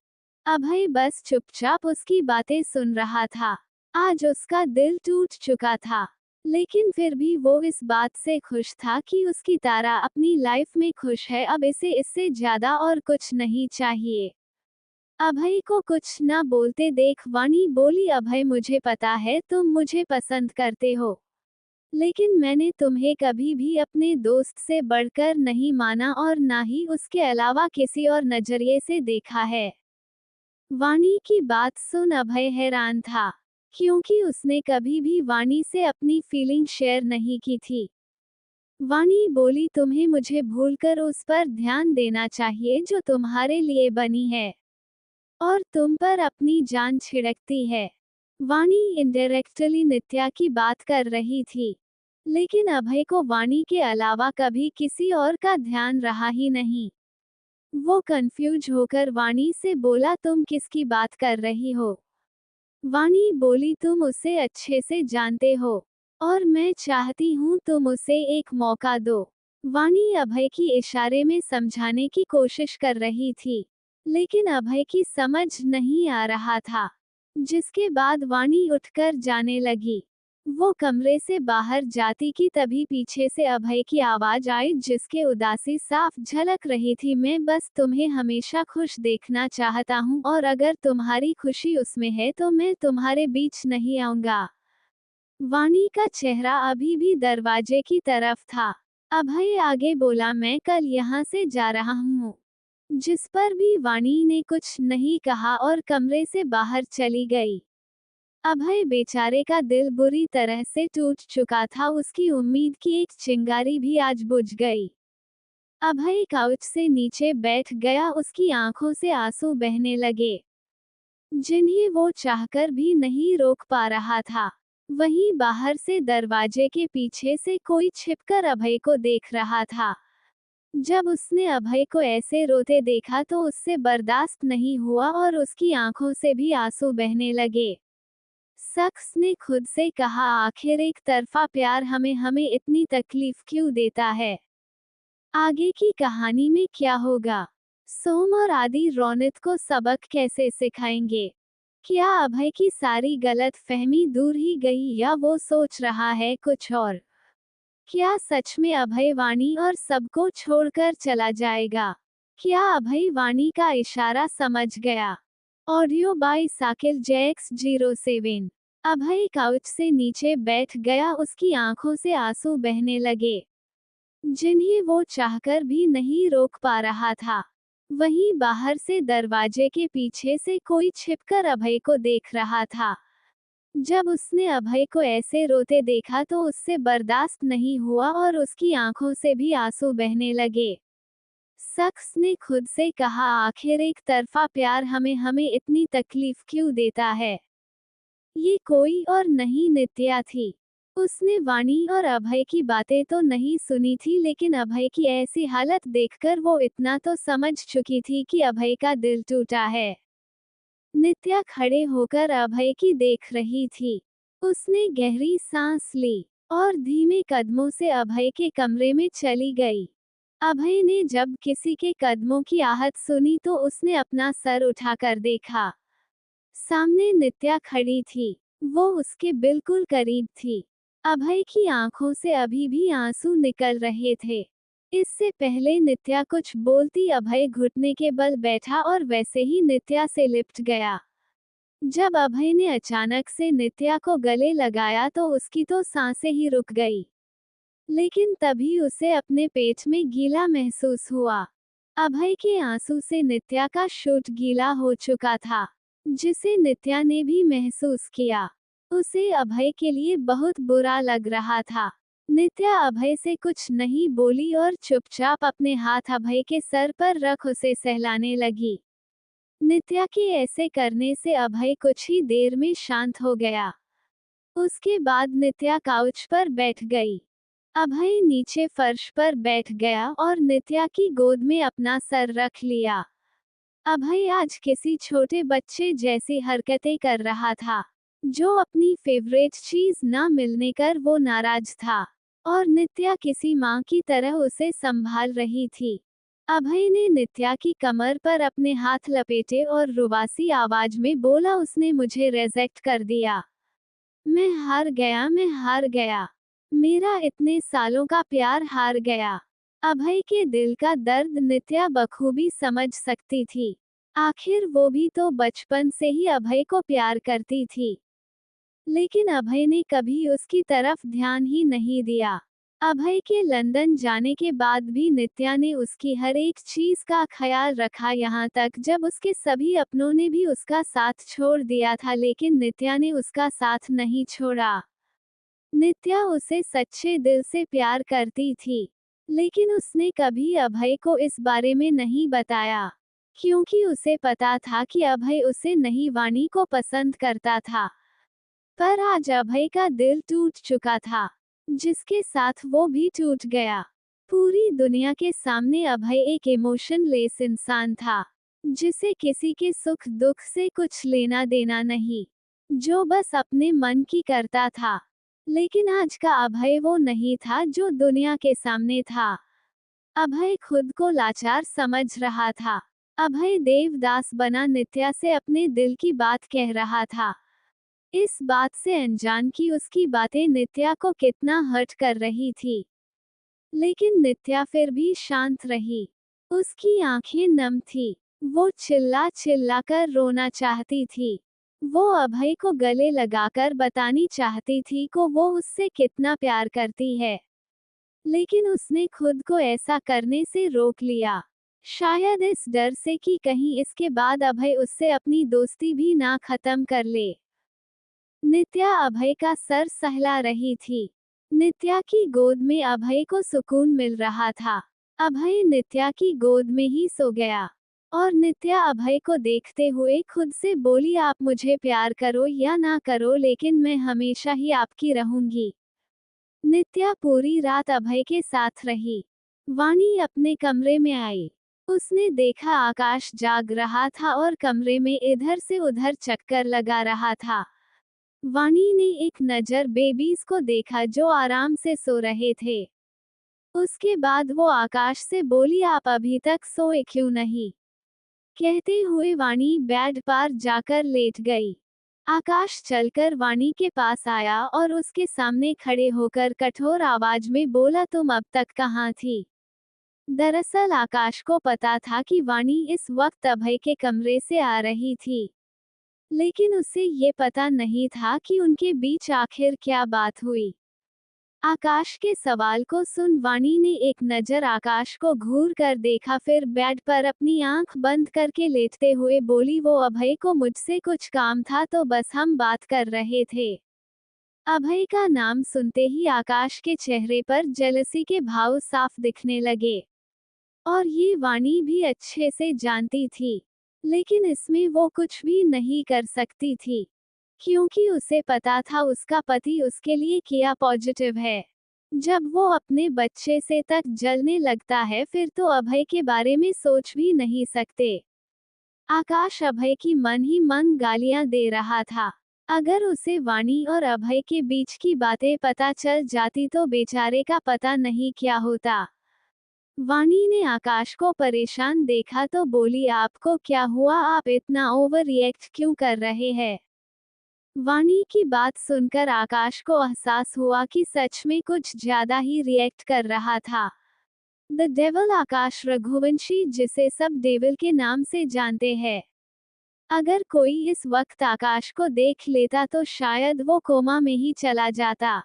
अभय बस चुपचाप उसकी बातें सुन रहा था। आज उसका दिल टूट चुका था, लेकिन फिर भी वो इस बात से खुश था कि उसकी तारा अपनी लाइफ में खुश है। अब इसे इससे ज्यादा और कुछ नहीं चाहिए। अभय को कुछ न बोलते देख वाणी बोली, अभय मुझे पता है तुम मुझे पसंद करते हो, लेकिन मैंने तुम्हें कभी भी अपने दोस्त से बढ़कर नहीं माना और ना ही उसके अलावा किसी और नजरिए से देखा है। वाणी की बात सुन अभय हैरान था, क्योंकि उसने कभी भी वाणी से अपनी फीलिंग शेयर नहीं की थी। वाणी बोली, तुम्हें मुझे भूलकर उस पर ध्यान देना चाहिए जो तुम्हारे लिए बनी है, और तुम पर अपनी जान छिड़कती है। वाणी इनडायरेक्टली नित्या की बात कर रही थी, लेकिन अभय को वाणी के अलावा कभी किसी और का ध्यान रहा ही नहीं। वो कंफ्यूज होकर वाणी से बोला, तुम किसकी बात कर रही हो। वाणी बोली, तुम उसे अच्छे से जानते हो, और मैं चाहती हूँ तुम उसे एक मौका दो। वाणी अभय की इशारे में समझाने की कोशिश कर रही थी, लेकिन अभय की समझ नहीं आ रहा था, जिसके बाद वाणी उठकर जाने लगी। वो कमरे से बाहर जाती कि तभी पीछे से अभय की आवाज आई, जिसके उदासी साफ झलक रही थी, मैं बस तुम्हें हमेशा खुश देखना चाहता हूँ, और अगर तुम्हारी खुशी उसमें है तो मैं तुम्हारे बीच नहीं आऊंगा। वाणी का चेहरा अभी भी दरवाजे की तरफ था। अभय आगे बोला, मैं कल यहाँ से जा रहा हूँ। जिस पर भी वाणी ने कुछ नहीं कहा और कमरे से बाहर चली गई। अभय बेचारे का दिल बुरी तरह से टूट चुका था, उसकी उम्मीद की एक चिंगारी भी आज बुझ गई। अभय काउच से नीचे बैठ गया, उसकी आंखों से आंसू बहने लगे, जिन्हें वो चाहकर भी नहीं रोक पा रहा था। वहीं बाहर से दरवाजे के पीछे से कोई छिपकर अभय को देख रहा था। जब उसने अभय को ऐसे रोते देखा तो उससे बर्दाश्त नहीं हुआ और उसकी आंखों से भी आंसू बहने लगे। शख्स ने खुद से कहा, आखिर एक तरफा प्यार हमें हमें इतनी तकलीफ क्यों देता है? आगे की कहानी में क्या होगा? सोम और आदि रौनक को सबक कैसे सिखाएंगे? क्या अभय की सारी गलत फहमी दूर ही गई या वो सोच रहा है कुछ और? क्या सच में अभय वाणी और सबको छोड़कर चला जाएगा? क्या अभय वाणी का इशारा समझ गया? Audio by Sakil JX07। Abhay couch से नीचे बैठ गया, उसकी आंखों से आंसू बहने लगे, जिन्हें वो चाहकर भी नहीं रोक पा रहा था। वहीं बाहर से दरवाजे के पीछे से कोई छिपकर अभय को देख रहा था। जब उसने अभय को ऐसे रोते देखा तो उससे बर्दाश्त नहीं हुआ और उसकी आंखों से भी आंसू बहने लगे। शख्स ने खुद से कहा, आखिर एक तरफा प्यार हमें हमें इतनी तकलीफ क्यों देता है? ये कोई और नहीं, नित्या थी। उसने वाणी और अभय की बातें तो नहीं सुनी थी, लेकिन अभय की ऐसी हालत देखकर वो इतना तो समझ चुकी थी कि अभय का दिल टूटा है। नित्या खड़े होकर अभय की देख रही थी। उसने गहरी सांस ली और धीमे कदमों से अभय के कमरे में चली गई। अभय ने जब किसी के कदमों की आहट सुनी तो उसने अपना सर उठाकर देखा। सामने नित्या खड़ी थी। वो उसके बिल्कुल करीब थी। अभय की आंखों से अभी भी आंसू निकल रहे थे। इससे पहले नित्या कुछ बोलती अभय घुटने के बल बैठा और वैसे ही नित्या से लिपट गया। जब अभय ने अचानक से नित्या को गले लगाया तो उसकी तो सांसें ही रुक गई। लेकिन तभी उसे अपने पेट में गीला महसूस हुआ। अभय के आंसू से नित्या का शूट गीला हो चुका था, जिसे नित्या ने भी महसूस किया। उसे अभय के लिए बहुत बुरा लग रहा था। नित्या अभय से कुछ नहीं बोली और चुपचाप अपने हाथ अभय के सर पर रख उसे सहलाने लगी। नित्या के ऐसे करने से अभय कुछ ही देर में शांत हो गया। उसके बाद नित्या काउच पर बैठ गई। अभय नीचे फर्श पर बैठ गया और नित्या की गोद में अपना सर रख लिया। अभय आज किसी छोटे बच्चे जैसी हरकतें कर रहा था, जो अपनी फेवरेट चीज न मिलने कर वो नाराज था, और नित्या किसी माँ की तरह उसे संभाल रही थी। अभय ने नित्या की कमर पर अपने हाथ लपेटे और रुबासी आवाज में बोला, उसने मुझे रिजेक्ट कर दिया। मैं हार गया, मैं हार गया। मेरा इतने सालों का प्यार हार गया। अभय के दिल का दर्द नित्या बखूबी समझ सकती थी। आखिर वो भी तो बचपन से ही अभय को प्यार करती थी। लेकिन अभय ने कभी उसकी तरफ ध्यान ही नहीं दिया। अभय के लंदन जाने के बाद भी नित्या ने उसकी हर एक चीज का ख्याल रखा, यहाँ तक जब उसके सभी अपनों ने भी उसका साथ छोड़ दिया था, लेकिन नित्या ने उसका साथ नहीं छोड़ा। नित्या उसे सच्चे दिल से प्यार करती थी, लेकिन उसने कभी अभय को इस बारे में नहीं बताया, क्योंकि उसे पता था कि अभय उसे नहीं, वाणी को पसंद करता था। पर आज अभय का दिल टूट चुका था, जिसके साथ वो भी टूट गया। पूरी दुनिया के सामने अभय एक इमोशनलेस इंसान था, जिसे किसी के सुख दुख से कुछ लेना देना नहीं, जो बस अपने मन की करता था। लेकिन आज का अभय वो नहीं था जो दुनिया के सामने था। अभय खुद को लाचार समझ रहा था। अभय देवदास बना नित्या से अपने दिल की बात कह रहा था, इस बात से अनजान कि उसकी बातें नित्या को कितना हर्ट कर रही थी। लेकिन नित्या फिर भी शांत रही। उसकी आंखें नम थी। वो चिल्ला चिल्ला कर रोना चाहती थी। वो अभय को गले लगाकर बतानी चाहती थी को वो उससे कितना प्यार करती है, लेकिन उसने खुद को ऐसा करने से रोक लिया। शायद इस डर से कि कहीं इसके बाद अभय उससे अपनी दोस्ती भी ना खत्म कर ले। नित्या अभय का सर सहला रही थी। नित्या की गोद में अभय को सुकून मिल रहा था। अभय नित्या की गोद में ही सो गया, और नित्या अभय को देखते हुए खुद से बोली, आप मुझे प्यार करो या ना करो, लेकिन मैं हमेशा ही आपकी रहूंगी। नित्या पूरी रात अभय के साथ रही। वाणी अपने कमरे में आई। उसने देखा आकाश जाग रहा था और कमरे में इधर से उधर चक्कर लगा रहा था। वाणी ने एक नज़र बेबीज को देखा जो आराम से सो रहे थे। उसके बाद वो आकाश से बोली, आप अभी तक सोए क्यों नहीं? कहते हुए वाणी बेड पर जाकर लेट गई। आकाश चलकर वाणी के पास आया और उसके सामने खड़े होकर कठोर आवाज में बोला, तुम अब तक कहाँ थी? दरअसल आकाश को पता था कि वाणी इस वक्त अभय के कमरे से आ रही थी, लेकिन उसे ये पता नहीं था कि उनके बीच आखिर क्या बात हुई। आकाश के सवाल को सुन वाणी ने एक नज़र आकाश को घूर कर देखा, फिर बेड पर अपनी आंख बंद करके लेटते हुए बोली, वो अभय को मुझसे कुछ काम था तो बस हम बात कर रहे थे। अभय का नाम सुनते ही आकाश के चेहरे पर जेलसी के भाव साफ दिखने लगे। और ये वाणी भी अच्छे से जानती थी, लेकिन इसमें वो कुछ भी नहीं कर सकती थी, क्योंकि उसे पता था उसका पति उसके लिए किया पॉजिटिव है। जब वो अपने बच्चे से तक जलने लगता है फिर तो अभय के बारे में सोच भी नहीं सकते। आकाश अभय की मन ही मन गालियां दे रहा था। अगर उसे वाणी और अभय के बीच की बातें पता चल जाती तो बेचारे का पता नहीं क्या होता। वाणी ने आकाश को परेशान देखा तो बोली, आपको क्या हुआ? आप इतना ओवर रिएक्ट क्यों कर रहे हैं? वाणी की बात सुनकर आकाश को एहसास हुआ कि सच में कुछ ज्यादा ही रिएक्ट कर रहा था। द डेविल आकाश रघुवंशी, जिसे सब डेविल के नाम से जानते हैं। अगर कोई इस वक्त आकाश को देख लेता तो शायद वो कोमा में ही चला जाता।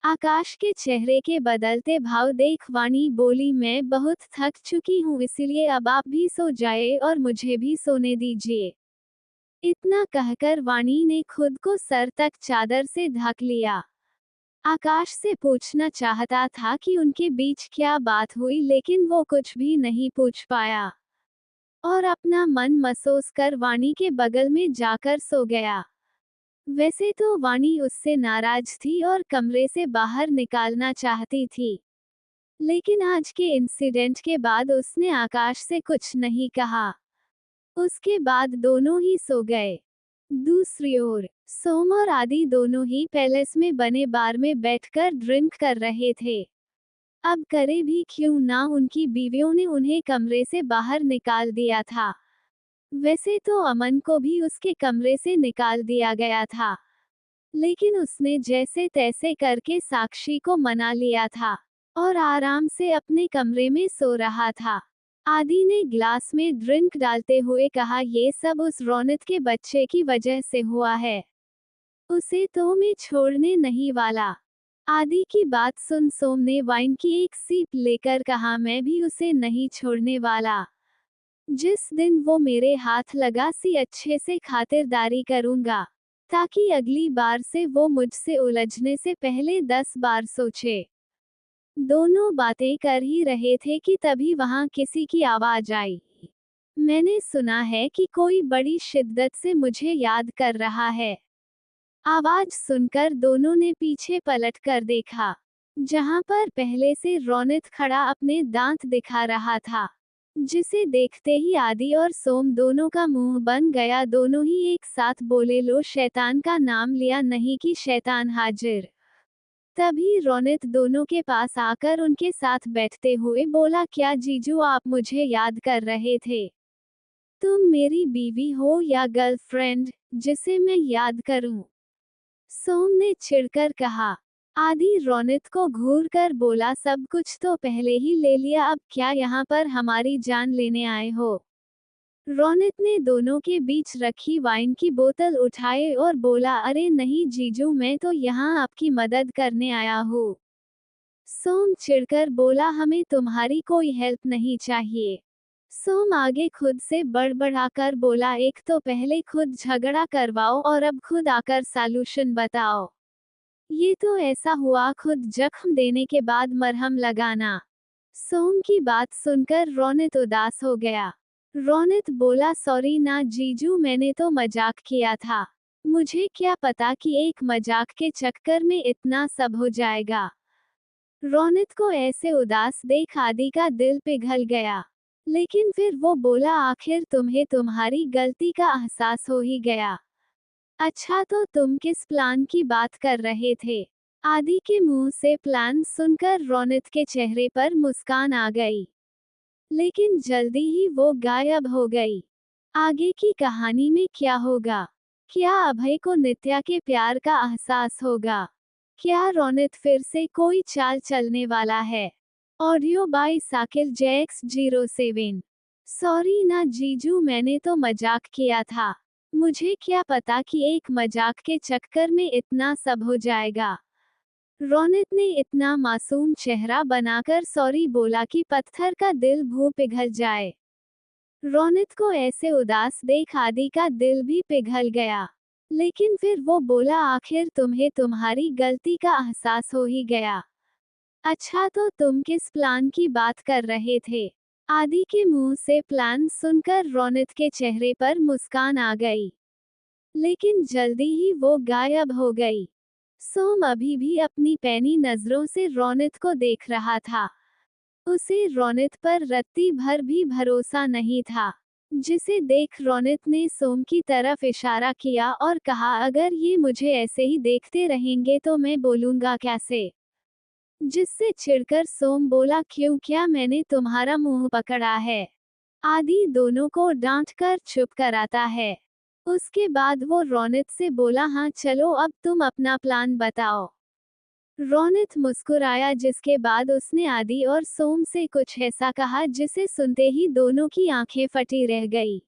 आकाश के चेहरे के बदलते भाव देख वाणी बोली, मैं बहुत थक चुकी हूँ, इसलिए अब आप भी सो जाए और मुझे भी सोने दीजिए। इतना कहकर वाणी ने खुद को सर तक चादर से ढक लिया। आकाश से पूछना चाहता था कि उनके बीच क्या बात हुई, लेकिन वो कुछ भी नहीं पूछ पाया और अपना मन महसूस कर वाणी के बगल में जाकर सो गया। वैसे तो वाणी उससे नाराज थी और कमरे से बाहर निकालना चाहती थी, लेकिन आज के इंसिडेंट के बाद उसने आकाश से कुछ नहीं कहा। उसके बाद दोनों ही सो गए। दूसरी ओर सोम और आदि दोनों ही पैलेस में बने बार में बैठकर ड्रिंक कर रहे थे। अब करे भी क्यों ना, उनकी बीवियों ने उन्हें कमरे से बाहर निकाल दिया था। वैसे तो अमन को भी उसके कमरे से निकाल दिया गया था, लेकिन उसने जैसे तैसे करके साक्षी को मना लिया था और आराम से अपने कमरे में सो रहा था। आदि ने ग्लास में ड्रिंक डालते हुए कहा, ये सब उस रौनक के बच्चे की वजह से हुआ है, उसे तो मैं छोड़ने नहीं वाला। आदि की बात सुन सोम ने वाइन की एक सीप लेकर कहा, मैं भी उसे नहीं छोड़ने वाला। जिस दिन वो मेरे हाथ लगा सी अच्छे से खातिरदारी करूंगा, ताकि अगली बार से वो मुझसे उलझने से पहले 10 बार सोचे। दोनों बातें कर ही रहे थे कि तभी वहां किसी की आवाज आई। मैंने सुना है कि कोई बड़ी शिद्दत से मुझे याद कर रहा है। आवाज सुनकर दोनों ने पीछे पलट कर देखा, जहां पर पहले से रौनक खड़ा अपने दांत दिखा रहा था, जिसे देखते ही आदि और सोम दोनों का मुंह बन गया। दोनों ही एक साथ बोले, लो शैतान का नाम लिया नहीं कि शैतान हाजिर। तभी रौनक दोनों के पास आकर उनके साथ बैठते हुए बोला, क्या जीजू आप मुझे याद कर रहे थे? तुम मेरी बीवी हो या गर्लफ्रेंड जिसे मैं याद करूं? सोम ने चिढ़कर कहा। आदि रौनक को घूर कर बोला, सब कुछ तो पहले ही ले लिया, अब क्या यहाँ पर हमारी जान लेने आए हो? रौनक ने दोनों के बीच रखी वाइन की बोतल उठाए और बोला, अरे नहीं जीजू, मैं तो यहाँ आपकी मदद करने आया हूँ। सोम चिढ़कर बोला, हमें तुम्हारी कोई हेल्प नहीं चाहिए। सोम आगे खुद से बड़बड़ाकर बोला, एक तो पहले खुद झगड़ा करवाओ और अब खुद आकर सॉल्यूशन बताओ। ये तो ऐसा हुआ खुद जख्म देने के बाद मरहम लगाना। सोम की बात सुनकर रौनक उदास हो गया। रौनक बोला, सॉरी ना जीजू, मैंने तो मजाक किया था। मुझे क्या पता कि एक मजाक के चक्कर में इतना सब हो जाएगा। रोनित को ऐसे उदास देख आदि का दिल पिघल गया, लेकिन फिर वो बोला, आखिर तुम्हें तुम्हारी गलती का एहसास हो ही गया। अच्छा, तो तुम किस प्लान की बात कर रहे थे? आदि के मुंह से प्लान सुनकर रोनित के चेहरे पर मुस्कान आ गई, लेकिन जल्दी ही वो गायब हो गई। आगे की कहानी में क्या होगा? क्या अभय को नित्या के प्यार का एहसास होगा? क्या रोनित फिर से कोई चाल चलने वाला है? Audio by Sakil JX07। Sorry ना जीजू, मैंने तो मजाक किया था। मुझे क्या पता कि एक मजाक के चक्कर में इतना सब हो जाएगा। रोनित ने इतना मासूम चेहरा बनाकर सॉरी बोला कि पत्थर का दिल भू पिघल जाए। रोनित को ऐसे उदास देख आदि का दिल भी पिघल गया, लेकिन फिर वो बोला, आखिर तुम्हें तुम्हारी गलती का एहसास हो ही गया। अच्छा, तो तुम किस प्लान की बात कर रहे थे? आदि के मुंह से प्लान सुनकर रोनित के चेहरे पर मुस्कान आ गई, लेकिन जल्दी ही वो गायब हो गई। सोम अभी भी अपनी पैनी नजरों से रोनित को देख रहा था। उसे रोनित पर रत्ती भर भी भरोसा नहीं था, जिसे देख रोनित ने सोम की तरफ इशारा किया और कहा, अगर ये मुझे ऐसे ही देखते रहेंगे तो मैं बोलूंगा कैसे? जिससे चिढ़कर सोम बोला, क्यों, क्या मैंने तुम्हारा मुंह पकड़ा है? आदि दोनों को डांट कर चुप कराता है। उसके बाद वो रोनित से बोला, हाँ चलो अब तुम अपना प्लान बताओ। रोनित मुस्कुराया, जिसके बाद उसने आदि और सोम से कुछ ऐसा कहा जिसे सुनते ही दोनों की आंखें फटी रह गई।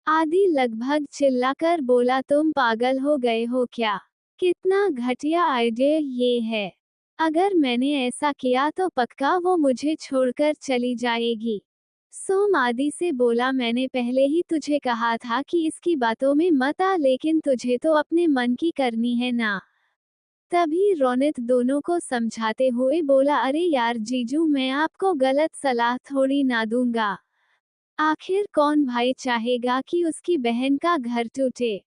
आदि लगभग चिल्लाकर बोला, तुम पागल हो गए हो क्या? कितना घटिया आइडिया ये है। अगर मैंने ऐसा किया तो पक्का वो मुझे छोड़कर चली जाएगी। सोम आदि से बोला, मैंने पहले ही तुझे कहा था कि इसकी बातों में मत आ, लेकिन तुझे तो अपने मन की करनी है ना। तभी रोनित दोनों को समझाते हुए बोला, अरे यार जीजू, मैं आपको गलत सलाह थोड़ी ना दूंगा। आखिर कौन भाई चाहेगा कि उसकी बहन का घर टूटे?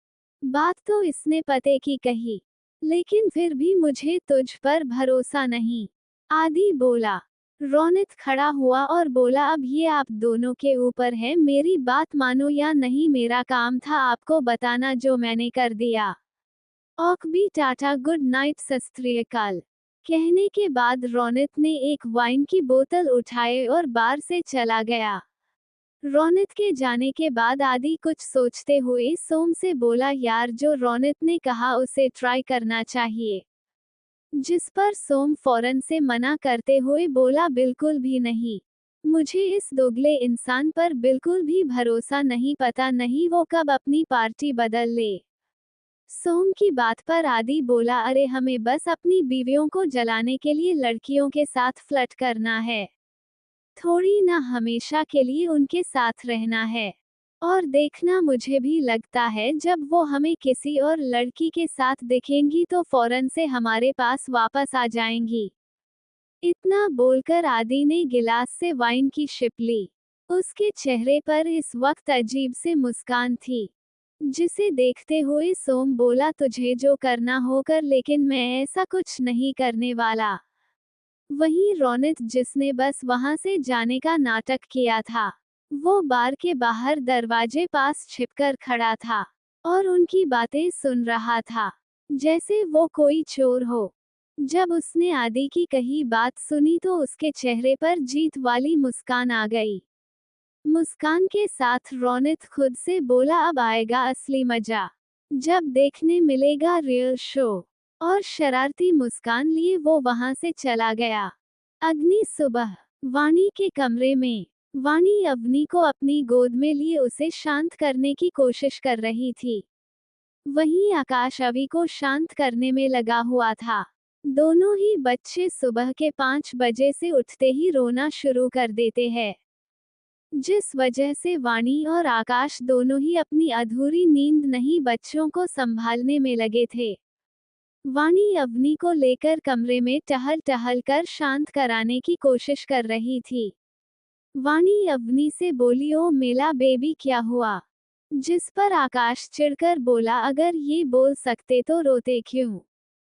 बात तो इसने पते की कही, लेकिन फिर भी मुझे तुझ पर भरोसा नहीं। आदि बोला। रोनित खड़ा हुआ और बोला, अब ये आप दोनों के ऊपर है, मेरी बात मानो या नहीं, मेरा काम था आपको बताना जो मैंने कर दिया। ओके टाटा, गुड नाइट, सत श्री अकाल। कहने के बाद रोनित ने एक वाइन की बोतल उठाए और बार से चला गया। रोनित के जाने के बाद आदि कुछ सोचते हुए सोम से बोला, यार जो रोनित ने कहा उसे ट्राई करना चाहिए। जिस पर सोम फौरन से मना करते हुए बोला, बिल्कुल भी नहीं। मुझे इस दोगले इंसान पर बिल्कुल भी भरोसा नहीं, पता नहीं वो कब अपनी पार्टी बदल ले। सोम की बात पर आदि बोला, अरे हमें बस अपनी बीवियों को जलाने के लिए लड़कियों के साथ फ्लर्ट करना है, थोड़ी ना हमेशा के लिए उनके साथ रहना है। और देखना, मुझे भी लगता है जब वो हमें किसी और लड़की के साथ दिखेंगी तो फौरन से हमारे पास वापस आ जाएंगी। इतना बोलकर आदि ने गिलास से वाइन की शिप ली। उसके चेहरे पर इस वक्त अजीब से मुस्कान थी, जिसे देखते हुए सोम बोला, तुझे जो करना हो कर, लेकिन मैं ऐसा कुछ नहीं करने वाला। वहीं रोनित, जिसने बस वहां से जाने का नाटक किया था, वो बार के बाहर दरवाजे पास छिपकर खड़ा था और उनकी बातें सुन रहा था, जैसे वो कोई चोर हो। जब उसने आदि की कही बात सुनी तो उसके चेहरे पर जीत वाली मुस्कान आ गई। मुस्कान के साथ रोनित खुद से बोला, अब आएगा असली मजा, जब देखने मिलेगा रियल शो। और शरारती मुस्कान लिए वो वहां से चला गया। अग्नि सुबह वाणी के कमरे में। वाणी अवनी को अपनी गोद में लिए उसे शांत करने की कोशिश कर रही थी। वहीं आकाश अवि को शांत करने में लगा हुआ था। दोनों ही बच्चे सुबह के 5 बजे से उठते ही रोना शुरू कर देते हैं, जिस वजह से वाणी और आकाश दोनों ही अपनी अधूरी नींद नहीं बच्चों को संभालने में लगे थे। वाणी अवनी को लेकर कमरे में टहल टहल कर शांत कराने की कोशिश कर रही थी। वाणी अवनी से बोली, ओ मेला बेबी, क्या हुआ? जिस पर आकाश चिढ़कर बोला, अगर ये बोल सकते तो रोते क्यों?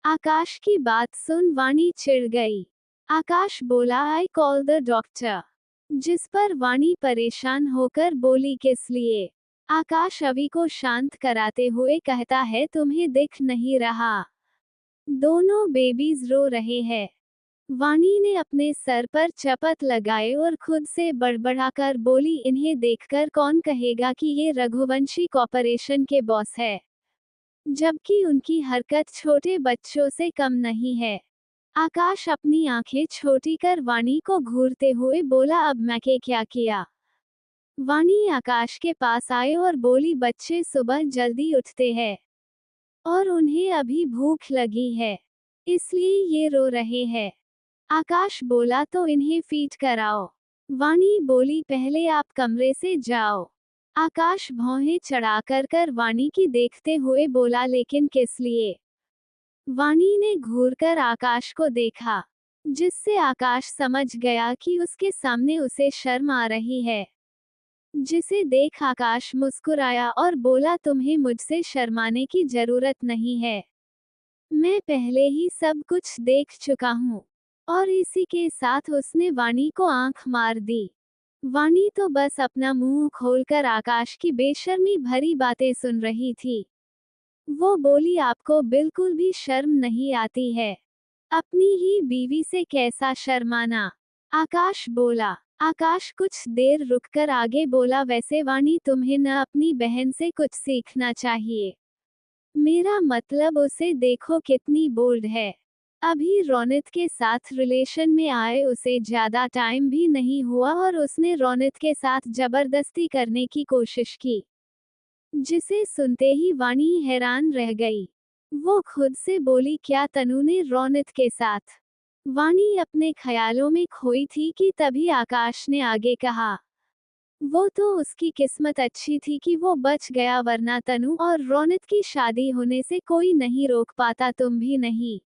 आकाश की बात सुन वाणी चिढ़ गई। आकाश बोला, आई कॉल द डॉक्टर। जिस पर वाणी परेशान होकर बोली, किस लिए? आकाश अवि को शांत कराते हुए कहता है, तुम्हें दिख नहीं रहा? दोनों बेबीज रो रहे हैं। वाणी ने अपने सर पर चपत लगाए और खुद से बड़बड़ाकर बोली, इन्हें देखकर कौन कहेगा कि ये रघुवंशी कॉर्पोरेशन के बॉस है, जबकि उनकी हरकत छोटे बच्चों से कम नहीं है। आकाश अपनी आंखें छोटी कर वाणी को घूरते हुए बोला, अब मैं क्या किया? वाणी आकाश के पास आए और बोली, बच्चे सुबह जल्दी उठते हैं और उन्हें अभी भूख लगी है, इसलिए ये रो रहे हैं। आकाश बोला, तो इन्हें फीड कराओ। वाणी बोली, पहले आप कमरे से जाओ। आकाश भौहें चढ़ाकर वाणी की देखते हुए बोला, लेकिन किस लिए? वाणी ने घूरकर आकाश को देखा, जिससे आकाश समझ गया कि उसके सामने उसे शर्म आ रही है। जिसे देख आकाश मुस्कुराया और बोला, तुम्हें मुझसे शर्माने की जरूरत नहीं है, मैं पहले ही सब कुछ देख चुका हूँ। और इसी के साथ उसने वाणी को आंख मार दी। वाणी तो बस अपना मुंह खोलकर आकाश की बेशर्मी भरी बातें सुन रही थी। वो बोली, आपको बिल्कुल भी शर्म नहीं आती है? अपनी ही बीवी से कैसा शर्माना? आकाश बोला। आकाश कुछ देर रुककर आगे बोला, वैसे वाणी तुम्हें न अपनी बहन से कुछ सीखना चाहिए। मेरा मतलब उसे देखो कितनी बोल्ड है। अभी रोनित के साथ रिलेशन में आए उसे ज्यादा टाइम भी नहीं हुआ और उसने रोनित के साथ जबरदस्ती करने की कोशिश की, जिसे सुनते ही वाणी हैरान रह गई। वो खुद से बोली, क्या तनु ने रोनित के साथ? वाणी अपने ख्यालों में खोई थी कि तभी आकाश ने आगे कहा, वो तो उसकी किस्मत अच्छी थी कि वो बच गया, वरना तनु और रोनित की शादी होने से कोई नहीं रोक पाता, तुम भी नहीं।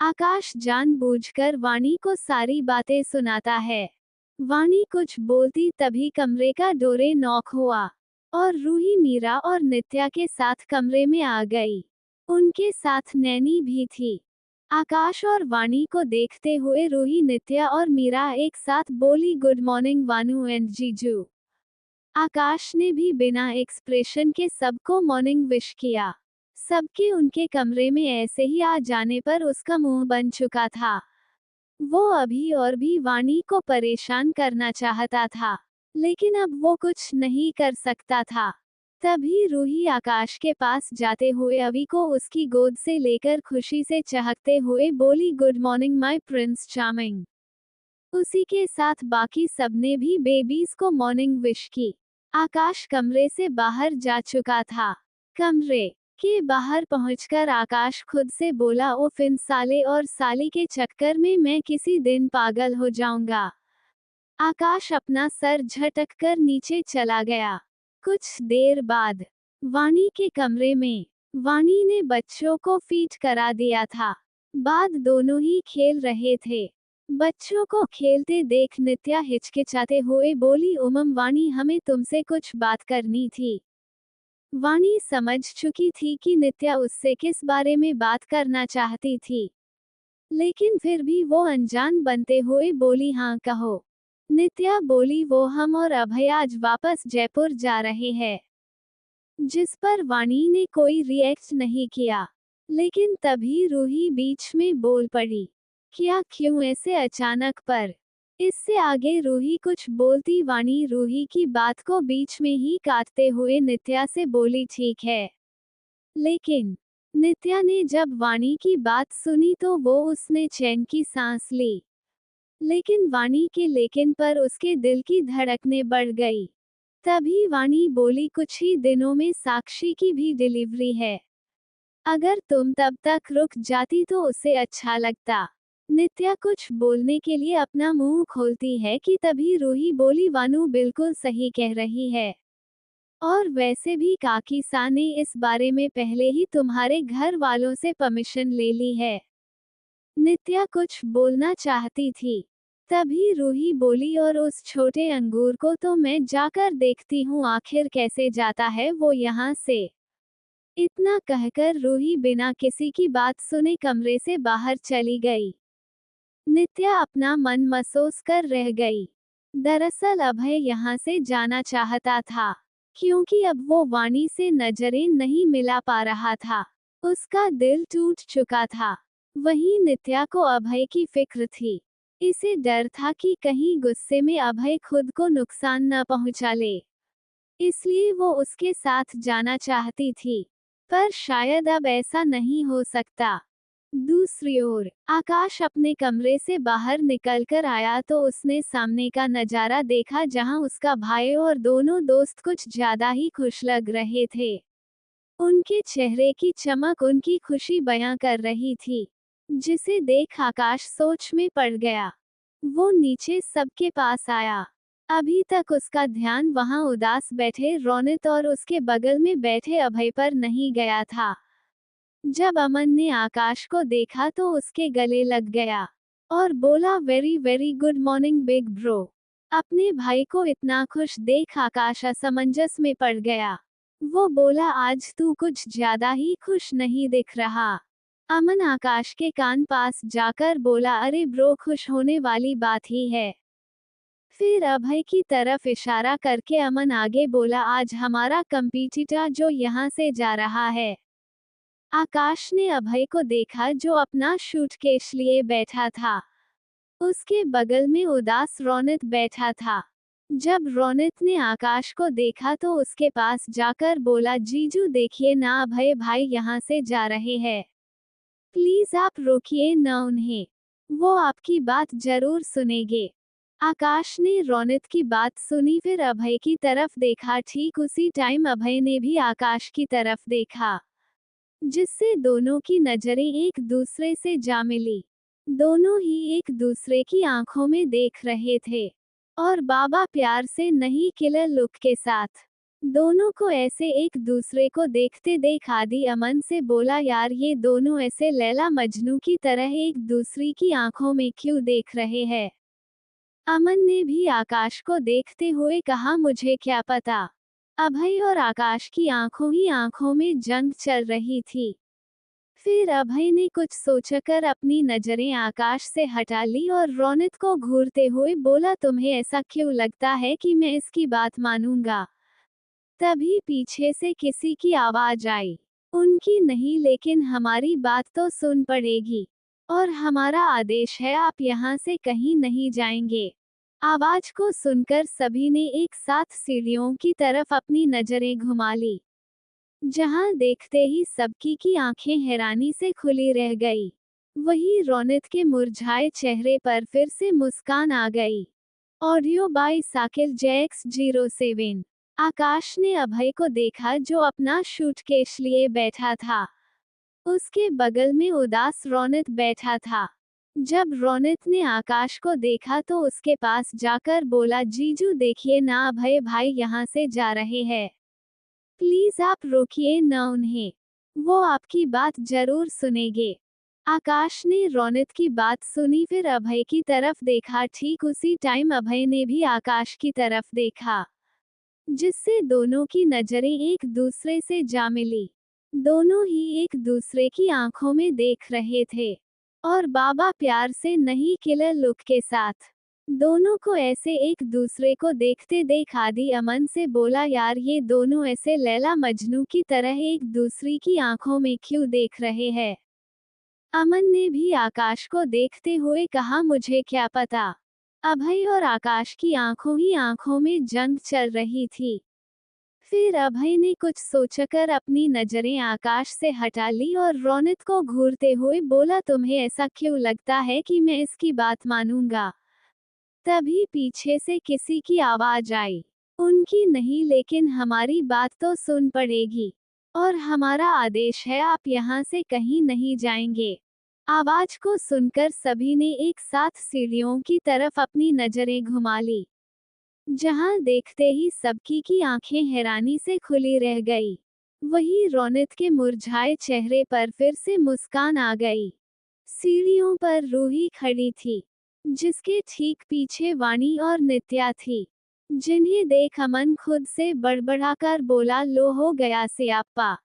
आकाश जानबूझकर वाणी को सारी बातें सुनाता है। वाणी कुछ बोलती तभी कमरे का डोरे नॉक हुआ और रूही मीरा और नित्या के साथ कमरे में आ गई। उनके साथ नैनी भी थी। आकाश और वाणी को देखते हुए रूही, नित्या और मीरा एक साथ बोली, गुड मॉर्निंग वानू एंड जीजू। आकाश ने भी बिना एक्सप्रेशन के सबको मॉर्निंग विश किया। सबके उनके कमरे में ऐसे ही आ जाने पर उसका मुंह बन चुका था। वो अभी और भी वाणी को परेशान करना चाहता था, लेकिन अब वो कुछ नहीं कर सकता था। तभी रूही आकाश के पास जाते हुए अवि को उसकी गोद से लेकर खुशी से चहकते हुए बोली, good morning my Prince charming. उसी के साथ बाकी सबने भी बेबीज को मॉर्निंग विश की। आकाश कमरे से बाहर जा चुका था। कमरे के बाहर पहुंचकर आकाश खुद से बोला, ओ फिन साले और साली के चक्कर में मैं किसी दिन पागल हो जाऊंगा। आकाश अपना सर झटककर नीचे चला गया। कुछ देर बाद वाणी के कमरे में वाणी ने बच्चों को फीड करा दिया था। बाद दोनों ही खेल रहे थे। बच्चों को खेलते देख नित्या हिचकिचाते हुए बोली, उमम वाणी, हमें तुमसे कुछ बात करनी थी। वाणी समझ चुकी थी कि नित्या उससे किस बारे में बात करना चाहती थी, लेकिन फिर भी वो अनजान बनते हुए बोली, हाँ कहो। नित्या बोली, वो हम और अभय आज वापस जयपुर जा रहे हैं। जिस पर वाणी ने कोई रिएक्ट नहीं किया, लेकिन तभी रूही बीच में बोल पड़ी, क्या, क्यों ऐसे अचानक? पर इससे आगे रूही कुछ बोलती वाणी रूही की बात को बीच में ही काटते हुए नित्या से बोली, ठीक है। लेकिन नित्या ने जब वाणी की बात सुनी तो उसने चैन की सांस ली। लेकिन वाणी के लेकिन पर उसके दिल की धड़कनें बढ़ गई। तभी वाणी बोली, कुछ ही दिनों में साक्षी की भी डिलीवरी है। अगर तुम तब तक रुक जाती तो उसे अच्छा लगता। नित्या कुछ बोलने के लिए अपना मुंह खोलती है कि तभी रूही बोली, वानू बिल्कुल सही कह रही है। और वैसे भी काकी सा ने इस बारे में पहले ही तुम्हारे घर वालों से परमिशन ले ली है। नित्या कुछ बोलना चाहती थी, तभी रूही बोली, और उस छोटे अंगूर को तो मैं जाकर देखती हूँ आखिर कैसे जाता है वो यहाँ से। इतना कहकर रूही बिना किसी की बात सुने कमरे से बाहर चली गई। नित्या अपना मन महसूस कर रह गई। दरअसल अभय यहाँ से जाना चाहता था, क्योंकि अब वो वाणी से नजरें नहीं मिला पा रहा था। उसका दिल टूट चुका था। वहीं नित्या को अभय की फिक्र थी। इसे डर था कि कहीं गुस्से में अभय खुद को नुकसान न पहुंचा ले, इसलिए वो उसके साथ जाना चाहती थी। पर शायद अब ऐसा नहीं हो सकता। दूसरी ओर आकाश अपने कमरे से बाहर निकलकर आया तो उसने सामने का नजारा देखा, जहां उसका भाई और दोनों दोस्त कुछ ज्यादा ही खुश लग रहे थे। उनके चेहरे की चमक उनकी खुशी बयां कर रही थी, जिसे देख आकाश सोच में पड़ गया। वो नीचे सबके पास आया। अभी तक उसका ध्यान वहां उदास बैठे रोनित और उसके बगल में बैठे अभय पर नहीं गया था। जब अमन ने आकाश को देखा तो उसके गले लग गया और बोला, very very good morning big bro. अपने भाई को इतना खुश देख आकाश असमंजस में पड़ गया। वो बोला, आज तू कुछ ज्यादा ही खुश नहीं दिख रहा। अमन आकाश के कान पास जाकर बोला, अरे ब्रो, खुश होने वाली बात ही है। फिर अभय की तरफ इशारा करके अमन आगे बोला, आज हमारा कंपटीटर जो यहाँ से जा रहा है। आकाश ने अभय को देखा, जो अपना सूटकेस लिए बैठा था। उसके बगल में उदास रोनित बैठा था। जब रोनित ने आकाश को देखा तो उसके पास जाकर बोला, जीजू देखिए ना, अभय भाई यहाँ से जा रहे हैं। प्लीज आप रोकिए न उन्हें, वो आपकी बात जरूर सुनेंगे। आकाश ने रोनित की बात सुनी, फिर अभय की तरफ देखा। ठीक उसी टाइम अभय ने भी आकाश की तरफ देखा, जिससे दोनों की नजरें एक दूसरे से जा मिली। दोनों ही एक दूसरे की आंखों में देख रहे थे, और बाबा प्यार से नहीं, किलर लुक के साथ। दोनों को ऐसे एक दूसरे को देखते देख आदि अमन से बोला, यार ये दोनों ऐसे लैला मजनू की तरह एक दूसरी की आंखों में क्यों देख रहे हैं। अमन ने भी आकाश को देखते हुए कहा, मुझे क्या पता। अभय और आकाश की आंखों ही आंखों में जंग चल रही थी। फिर अभय ने कुछ सोचकर अपनी नजरें आकाश से हटा ली और रोनित को घूरते हुए बोला, तुम्हें ऐसा क्यों लगता है कि मैं इसकी बात मानूंगा। तभी पीछे से किसी की आवाज आई, उनकी नहीं लेकिन हमारी बात तो सुन पड़ेगी, और हमारा आदेश है, आप यहाँ से कहीं नहीं जाएंगे। आवाज को सुनकर सभी ने एक साथ सीढ़ियों की तरफ अपनी नजरें घुमा ली, जहां देखते ही सबकी की आंखें हैरानी से खुली रह गई। वही रोनित के मुरझाए चेहरे पर फिर से मुस्कान आ गई। Audio by Sakir Jacks 07। Akash ने अभय को देखा, जो अपना सूटकेस लिए बैठा था। उसके बगल में उदास रोनित बैठा था। जब रोनित ने आकाश को देखा तो उसके पास जाकर बोला, जीजू देखिए ना, अभय भाई यहाँ से जा रहे हैं। प्लीज आप रोकिए न उन्हें, वो आपकी बात जरूर सुनेंगे। आकाश ने रोनित की बात सुनी, फिर अभय की तरफ देखा। ठीक उसी टाइम अभय ने भी आकाश की तरफ देखा, जिससे दोनों की नजरें एक दूसरे से जा मिली। दोनों ही एक दूसरे की आंखों में देख रहे थे, और बाबा प्यार से नहीं, किलर लुक के साथ। दोनों को ऐसे एक दूसरे को देखते देख आदि अमन से बोला, यार ये दोनों ऐसे लैला मजनू की तरह एक दूसरी की आंखों में क्यों देख रहे हैं। अमन ने भी आकाश को देखते हुए कहा, मुझे क्या पता। अभय और आकाश की आंखों ही आंखों में जंग चल रही थी। फिर अभय ने कुछ सोचकर अपनी नजरें आकाश से हटा ली और रोनित को घूरते हुए बोला, तुम्हें ऐसा क्यों लगता है कि मैं इसकी बात मानूंगा। तभी पीछे से किसी की आवाज आई, उनकी नहीं लेकिन हमारी बात तो सुन पड़ेगी, और हमारा आदेश है, आप यहाँ से कहीं नहीं जाएंगे। आवाज को सुनकर सभी ने एक साथ सीढ़ियों की तरफ अपनी नजरें घुमा ली, जहां देखते ही सबकी की आंखें हैरानी से खुली रह गई। वही रोनित के मुरझाए चेहरे पर फिर से मुस्कान आ गई। सीढ़ियों पर रूही खड़ी थी, जिसके ठीक पीछे वाणी और नित्या थी, जिन्हें देख अमन खुद से बड़बड़ाकर बोला, लो हो गया सियाप्पा।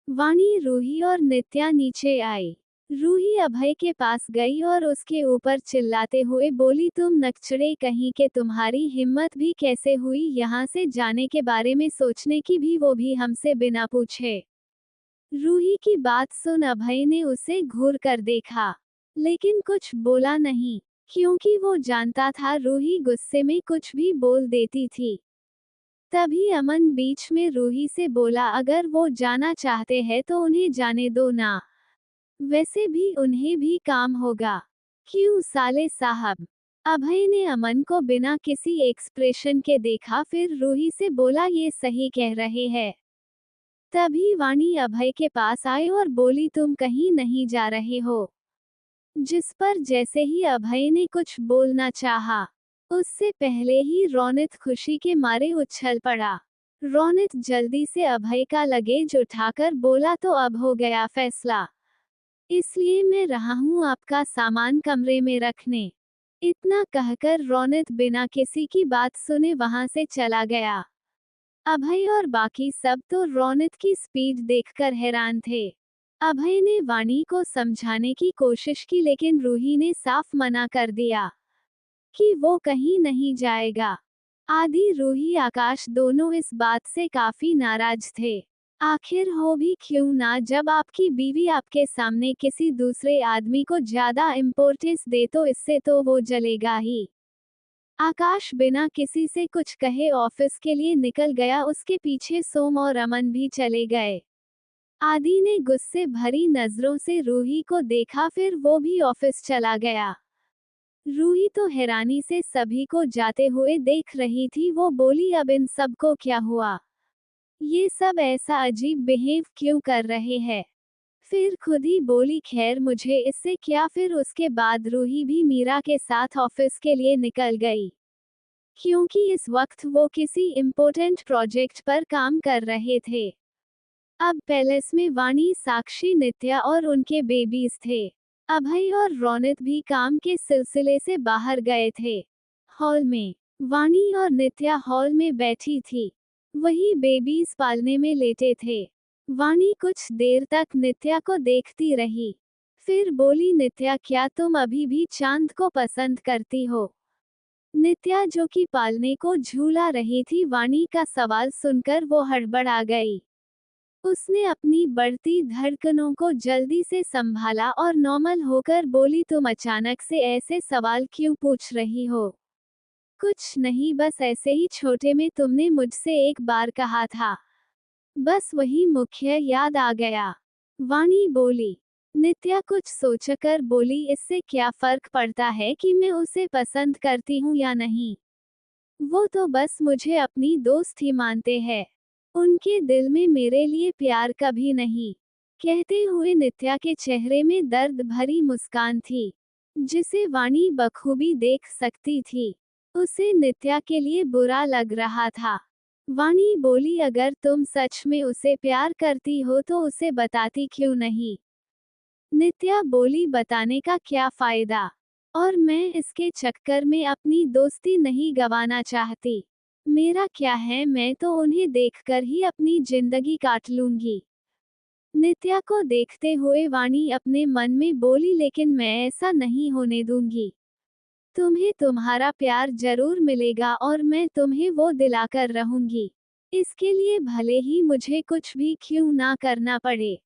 वाणी, रूही और नित्या नीचे आई। रूही अभय के पास गई और उसके ऊपर चिल्लाते हुए बोली, तुम नकचड़े कहीं के, तुम्हारी हिम्मत भी कैसे हुई यहाँ से जाने के बारे में सोचने की, भी वो भी हमसे बिना पूछे। रूही की बात सुन अभय ने उसे घूर कर देखा, लेकिन कुछ बोला नहीं, क्योंकि वो जानता था रूही गुस्से में कुछ भी बोल देती थी। तभी अमन बीच में रूही से बोला, अगर वो जाना चाहते हैं तो उन्हें जाने दो ना, वैसे भी उन्हें भी काम होगा। क्यों साले साहब? अभय ने अमन को बिना किसी एक्सप्रेशन के देखा, फिर रूही से बोला, ये सही कह रहे हैं। तभी वाणी अभय के पास आई और बोली, तुम कहीं नहीं जा रहे हो। जिस पर जैसे ही अभय ने कुछ बोलना चाहा, उससे पहले ही रोनित खुशी के मारे उछल पड़ा। रोनित जल्दी से अभय का लगेज उठाकर बोला, तो अब हो गया फैसला, इसलिए मैं रहा हूँ आपका सामान कमरे में रखने। इतना कहकर रोनित बिना किसी की बात सुने वहां से चला गया। अभय और बाकी सब तो रोनित की स्पीड देखकर हैरान थे। अभय ने वाणी को समझाने की कोशिश की, लेकिन रूही ने साफ मना कर दिया कि वो कहीं नहीं जाएगा। आदि रूही आकाश दोनों इस बात से काफी नाराज थे। आखिर हो भी क्यों ना, जब आपकी बीवी आपके सामने किसी दूसरे आदमी को ज्यादा इम्पोर्टेंस दे तो इससे तो वो जलेगा ही। आकाश बिना किसी से कुछ कहे ऑफिस के लिए निकल गया, उसके पीछे सोम और अमन भी चले गए। आदि ने गुस्से भरी नजरों से रूही को देखा, फिर वो भी ऑफिस चला गया। रूही तो हैरानी से सभी को जाते हुए देख रही थी। वो बोली, अब इन सबको क्या हुआ? ये सब ऐसा अजीब बिहेव क्यों कर रहे हैं? फिर खुद ही बोली, खैर मुझे इससे क्या। फिर उसके बाद रूही भी मीरा के साथ ऑफिस के लिए निकल गई, क्योंकि इस वक्त वो किसी इम्पोर्टेंट प्रोजेक्ट पर काम कर रहे थे। अब पैलेस में वाणी, साक्षी, नित्या और उनके बेबीज थे। अभय और रोनित भी काम के सिलसिले से बाहर गए थे। हॉल में वाणी और नित्या हॉल में बैठी थी, वही बेबीज पालने में लेटे थे। वाणी कुछ देर तक नित्या को देखती रही, फिर बोली, नित्या क्या तुम अभी भी चांद को पसंद करती हो? नित्या जो कि पालने को झूला रही थी, वाणी का सवाल सुनकर वो हड़बड़ा गई। उसने अपनी बढ़ती धड़कनों को जल्दी से संभाला और नॉर्मल होकर बोली, तुम अचानक से ऐसे सवाल क्यों पूछ रही हो? कुछ नहीं, बस ऐसे ही, छोटे में तुमने मुझसे एक बार कहा था, बस वही मुख्य याद आ गया। वाणी बोली। नित्या कुछ सोचकर बोली, इससे क्या फर्क पड़ता है कि मैं उसे पसंद करती हूँ या नहीं? वो तो बस मुझे अपनी दोस्त ही मानते हैं, उनके दिल में मेरे लिए प्यार कभी नहीं। कहते हुए नित्या के चेहरे में दर्द भरी मुस्कान थी, जिसे वाणी बखूबी देख सकती थी। उसे नित्या के लिए बुरा लग रहा था। वाणी बोली, अगर तुम सच में उसे प्यार करती हो तो उसे बताती क्यों नहीं? नित्या बोली, बताने का क्या फायदा, और मैं इसके चक्कर में अपनी दोस्ती नहीं गंवाना चाहती। मेरा क्या है, मैं तो उन्हें देखकर ही अपनी जिंदगी काट लूंगी। नित्या को देखते हुए वाणी अपने मन में बोली, लेकिन मैं ऐसा नहीं होने दूंगी। तुम्हें तुम्हारा प्यार जरूर मिलेगा और मैं तुम्हें वो दिलाकर रहूंगी। इसके लिए भले ही मुझे कुछ भी क्यों ना करना पड़े।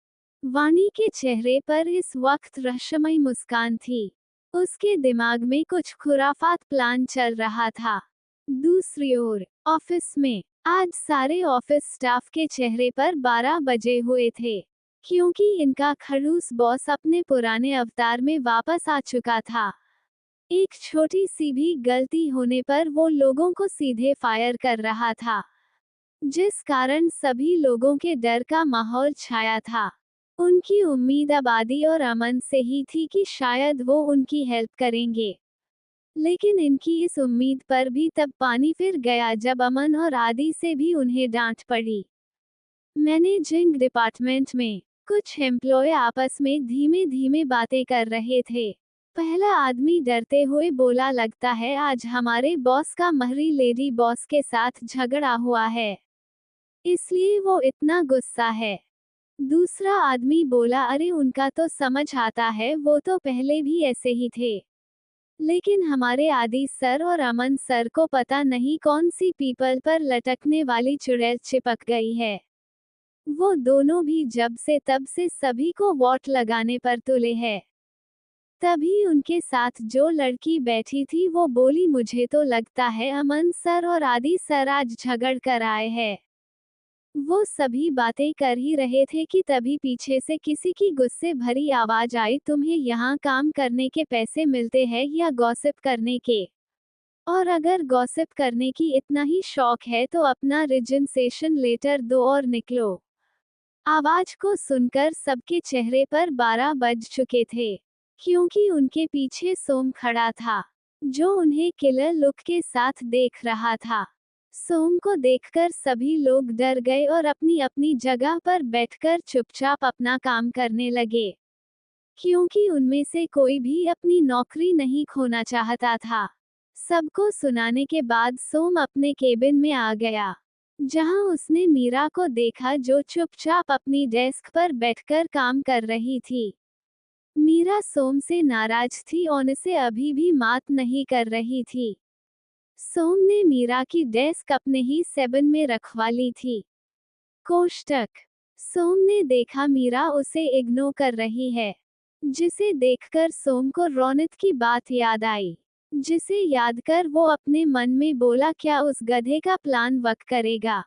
वाणी के चेहरे पर इस वक्त रहस्यमय मुस्कान थी। उसके दिमाग में कुछ खुराफात प्लान चल रहा था। दूसरी ओर ऑफिस में आज सारे ऑफिस स्टाफ के चेहरे पर 12 बजे हुए थे, क्योंकि इनका खड़ूस बॉस अपने पुराने अवतार में वापस आ चुका था। एक छोटी सी भी गलती होने पर वो लोगों को सीधे फायर कर रहा था, जिस कारण सभी लोगों के डर का माहौल छाया था। उनकी उम्मीद अब आदि और अमन से ही थी कि शायद वो उनकी हेल्प करेंगे, लेकिन इनकी इस उम्मीद पर भी तब पानी फिर गया जब अमन और आदि से भी उन्हें डांट पड़ी। मैनेजिंग डिपार्टमेंट में कुछ एम्प्लॉय आपस में धीमे धीमे बातें कर रहे थे। पहला आदमी डरते हुए बोला, लगता है आज हमारे बॉस का महरी लेडी बॉस के साथ झगड़ा हुआ है, इसलिए वो इतना गुस्सा है। दूसरा आदमी बोला, अरे उनका तो समझ आता है, वो तो पहले भी ऐसे ही थे। लेकिन हमारे आदि सर और अमन सर को पता नहीं कौन सी पीपल पर लटकने वाली चुड़ैल चिपक गई है। वो दोनों भी जब से तब से सभी को वोट लगाने पर तुले हैं। तभी उनके साथ जो लड़की बैठी थी वो बोली, मुझे तो लगता है अमन सर और आदि सर आज झगड़ कर आए हैं। वो सभी बातें कर ही रहे थे कि तभी पीछे से किसी की गुस्से भरी आवाज आई, तुम्हें यहाँ काम करने के पैसे मिलते हैं या गॉसिप करने के? और अगर गॉसिप करने की इतना ही शौक है तो अपना रिजिग्नेशन लेटर दो और निकलो। आवाज को सुनकर सबके चेहरे पर 12 बज चुके थे, क्योंकि उनके पीछे सोम खड़ा था, जो उन्हें किलर लुक के साथ देख रहा था। सोम को देखकर सभी लोग डर गए और अपनी अपनी जगह पर बैठकर चुपचाप अपना काम करने लगे, क्योंकि उनमें से कोई भी अपनी नौकरी नहीं खोना चाहता था। सबको सुनाने के बाद सोम अपने केबिन में आ गया, जहां उसने मीरा को देखा जो चुपचाप अपनी डेस्क पर बैठकर काम कर रही थी। मीरा सोम से नाराज थी और उसे अभी भी मात नहीं कर रही थी। सोम ने मीरा की डेस्क अपने ही सेबन में रखवा ली थी। कोष्टक। सोम ने देखा मीरा उसे इग्नोर कर रही है, जिसे देखकर सोम को रौनक की बात याद आई, जिसे याद कर वो अपने मन में बोला, क्या उस गधे का प्लान वर्क करेगा?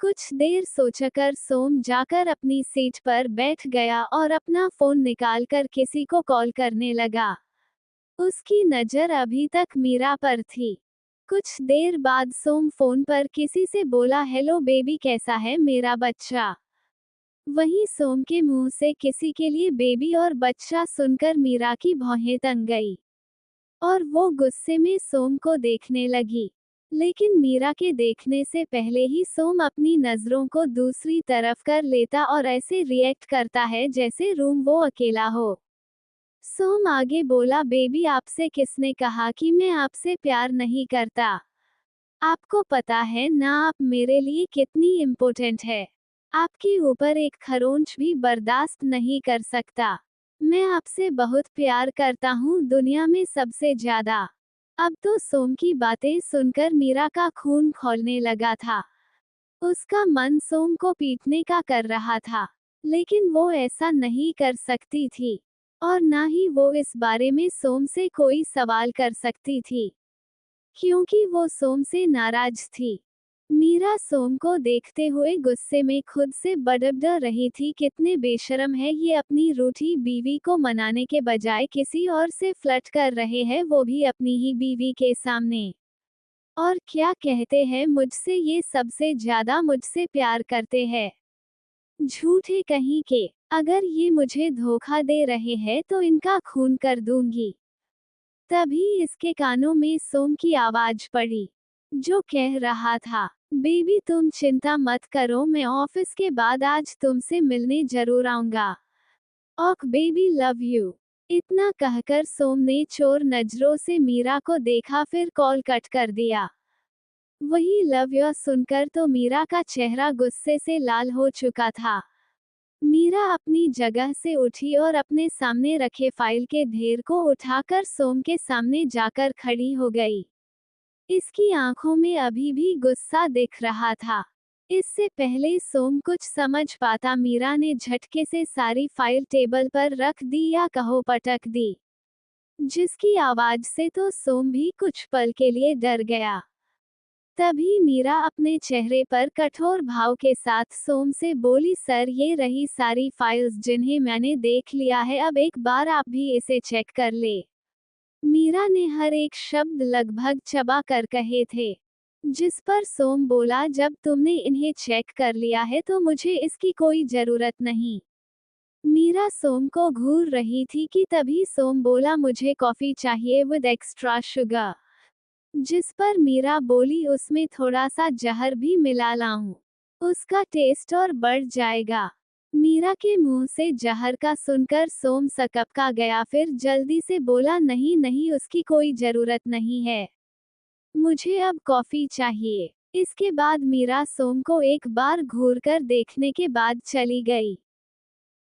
कुछ देर सोचकर सोम जाकर अपनी सीट पर बैठ गया और अपना फोन निकालकर किसी को कॉल करने लगा। उसकी नजर अभी तक मीरा पर थी। कुछ देर बाद सोम फोन पर किसी से बोला, हेलो बेबी, कैसा है मेरा बच्चा? वहीं सोम के मुंह से किसी के लिए बेबी और बच्चा सुनकर मीरा की भौहें तन गई और वो गुस्से में सोम को देखने लगी। लेकिन मीरा के देखने से पहले ही सोम अपनी नजरों को दूसरी तरफ कर लेता और ऐसे रिएक्ट करता है जैसे रूम वो अकेला हो। सोम आगे बोला, बेबी, आपसे किसने कहा कि मैं आपसे प्यार नहीं करता? आपको पता है ना आप मेरे लिए कितनी इम्पोर्टेंट है। आपके ऊपर एक खरोंच भी बर्दाश्त नहीं कर सकता। मैं आपसे बहुत प्यार करता हूँ, दुनिया में सबसे ज्यादा। अब तो सोम की बातें सुनकर मीरा का खून खौलने लगा था। उसका मन सोम को पीटने का कर रहा था, लेकिन वो ऐसा नहीं कर सकती थी, और ना ही वो इस बारे में सोम से कोई सवाल कर सकती थी, क्योंकि वो सोम से नाराज थी। मीरा सोम को देखते हुए गुस्से में खुद से बड़बड़ा रही थी, कितने बेशर्म है ये, अपनी रूठी बीवी को मनाने के बजाय किसी और से फ्लर्ट कर रहे हैं, वो भी अपनी ही बीवी के सामने। और क्या कहते हैं, मुझसे ये सबसे ज्यादा मुझसे प्यार करते हैं। झूठे कहीं के, अगर ये मुझे धोखा दे रहे हैं तो इनका खून कर दूंगी। तभी इसके कानों में सोम की आवाज पड़ी, जो कह रहा था, बेबी तुम चिंता मत करो, मैं ऑफिस के बाद आज तुमसे मिलने जरूर आऊंगा। Okay baby, love you. इतना कहकर सोम ने चोर नजरों से मीरा को देखा, फिर कॉल कट कर दिया। वही लव यू सुनकर तो मीरा का चेहरा गुस्से से लाल हो चुका था। मीरा अपनी जगह से उठी और अपने सामने रखे फाइल के ढेर को उठाकर सोम के सामने जाकर खड़ी हो गई। इसकी आंखों में अभी भी गुस्सा दिख रहा था। इससे पहले सोम कुछ समझ पाता, मीरा ने झटके से सारी फाइल टेबल पर रख दी या कहो पटक दी, जिसकी आवाज से तो सोम भी कुछ पल के लिए डर गया। तभी मीरा अपने चेहरे पर कठोर भाव के साथ सोम से बोली, सर ये रही सारी फाइल्स जिन्हें मैंने देख लिया है, अब एक बार आप भी इसे चेक कर ले। मीरा ने हर एक शब्द लगभग चबा कर कहे थे, जिस पर सोम बोला, जब तुमने इन्हें चेक कर लिया है तो मुझे इसकी कोई जरूरत नहीं। मीरा सोम को घूर रही थी कि तभी सोम बोला, मुझे कॉफी चाहिए विद एक्स्ट्रा शुगर। जिस पर मीरा बोली, उसमें थोड़ा सा जहर भी मिला लाऊं, उसका टेस्ट और बढ़ जाएगा। मीरा के मुंह से जहर का सुनकर सोम सकपका गया, फिर जल्दी से बोला, नहीं नहीं, उसकी कोई जरूरत नहीं है, मुझे अब कॉफी चाहिए। इसके बाद मीरा सोम को एक बार घूरकर देखने के बाद चली गई।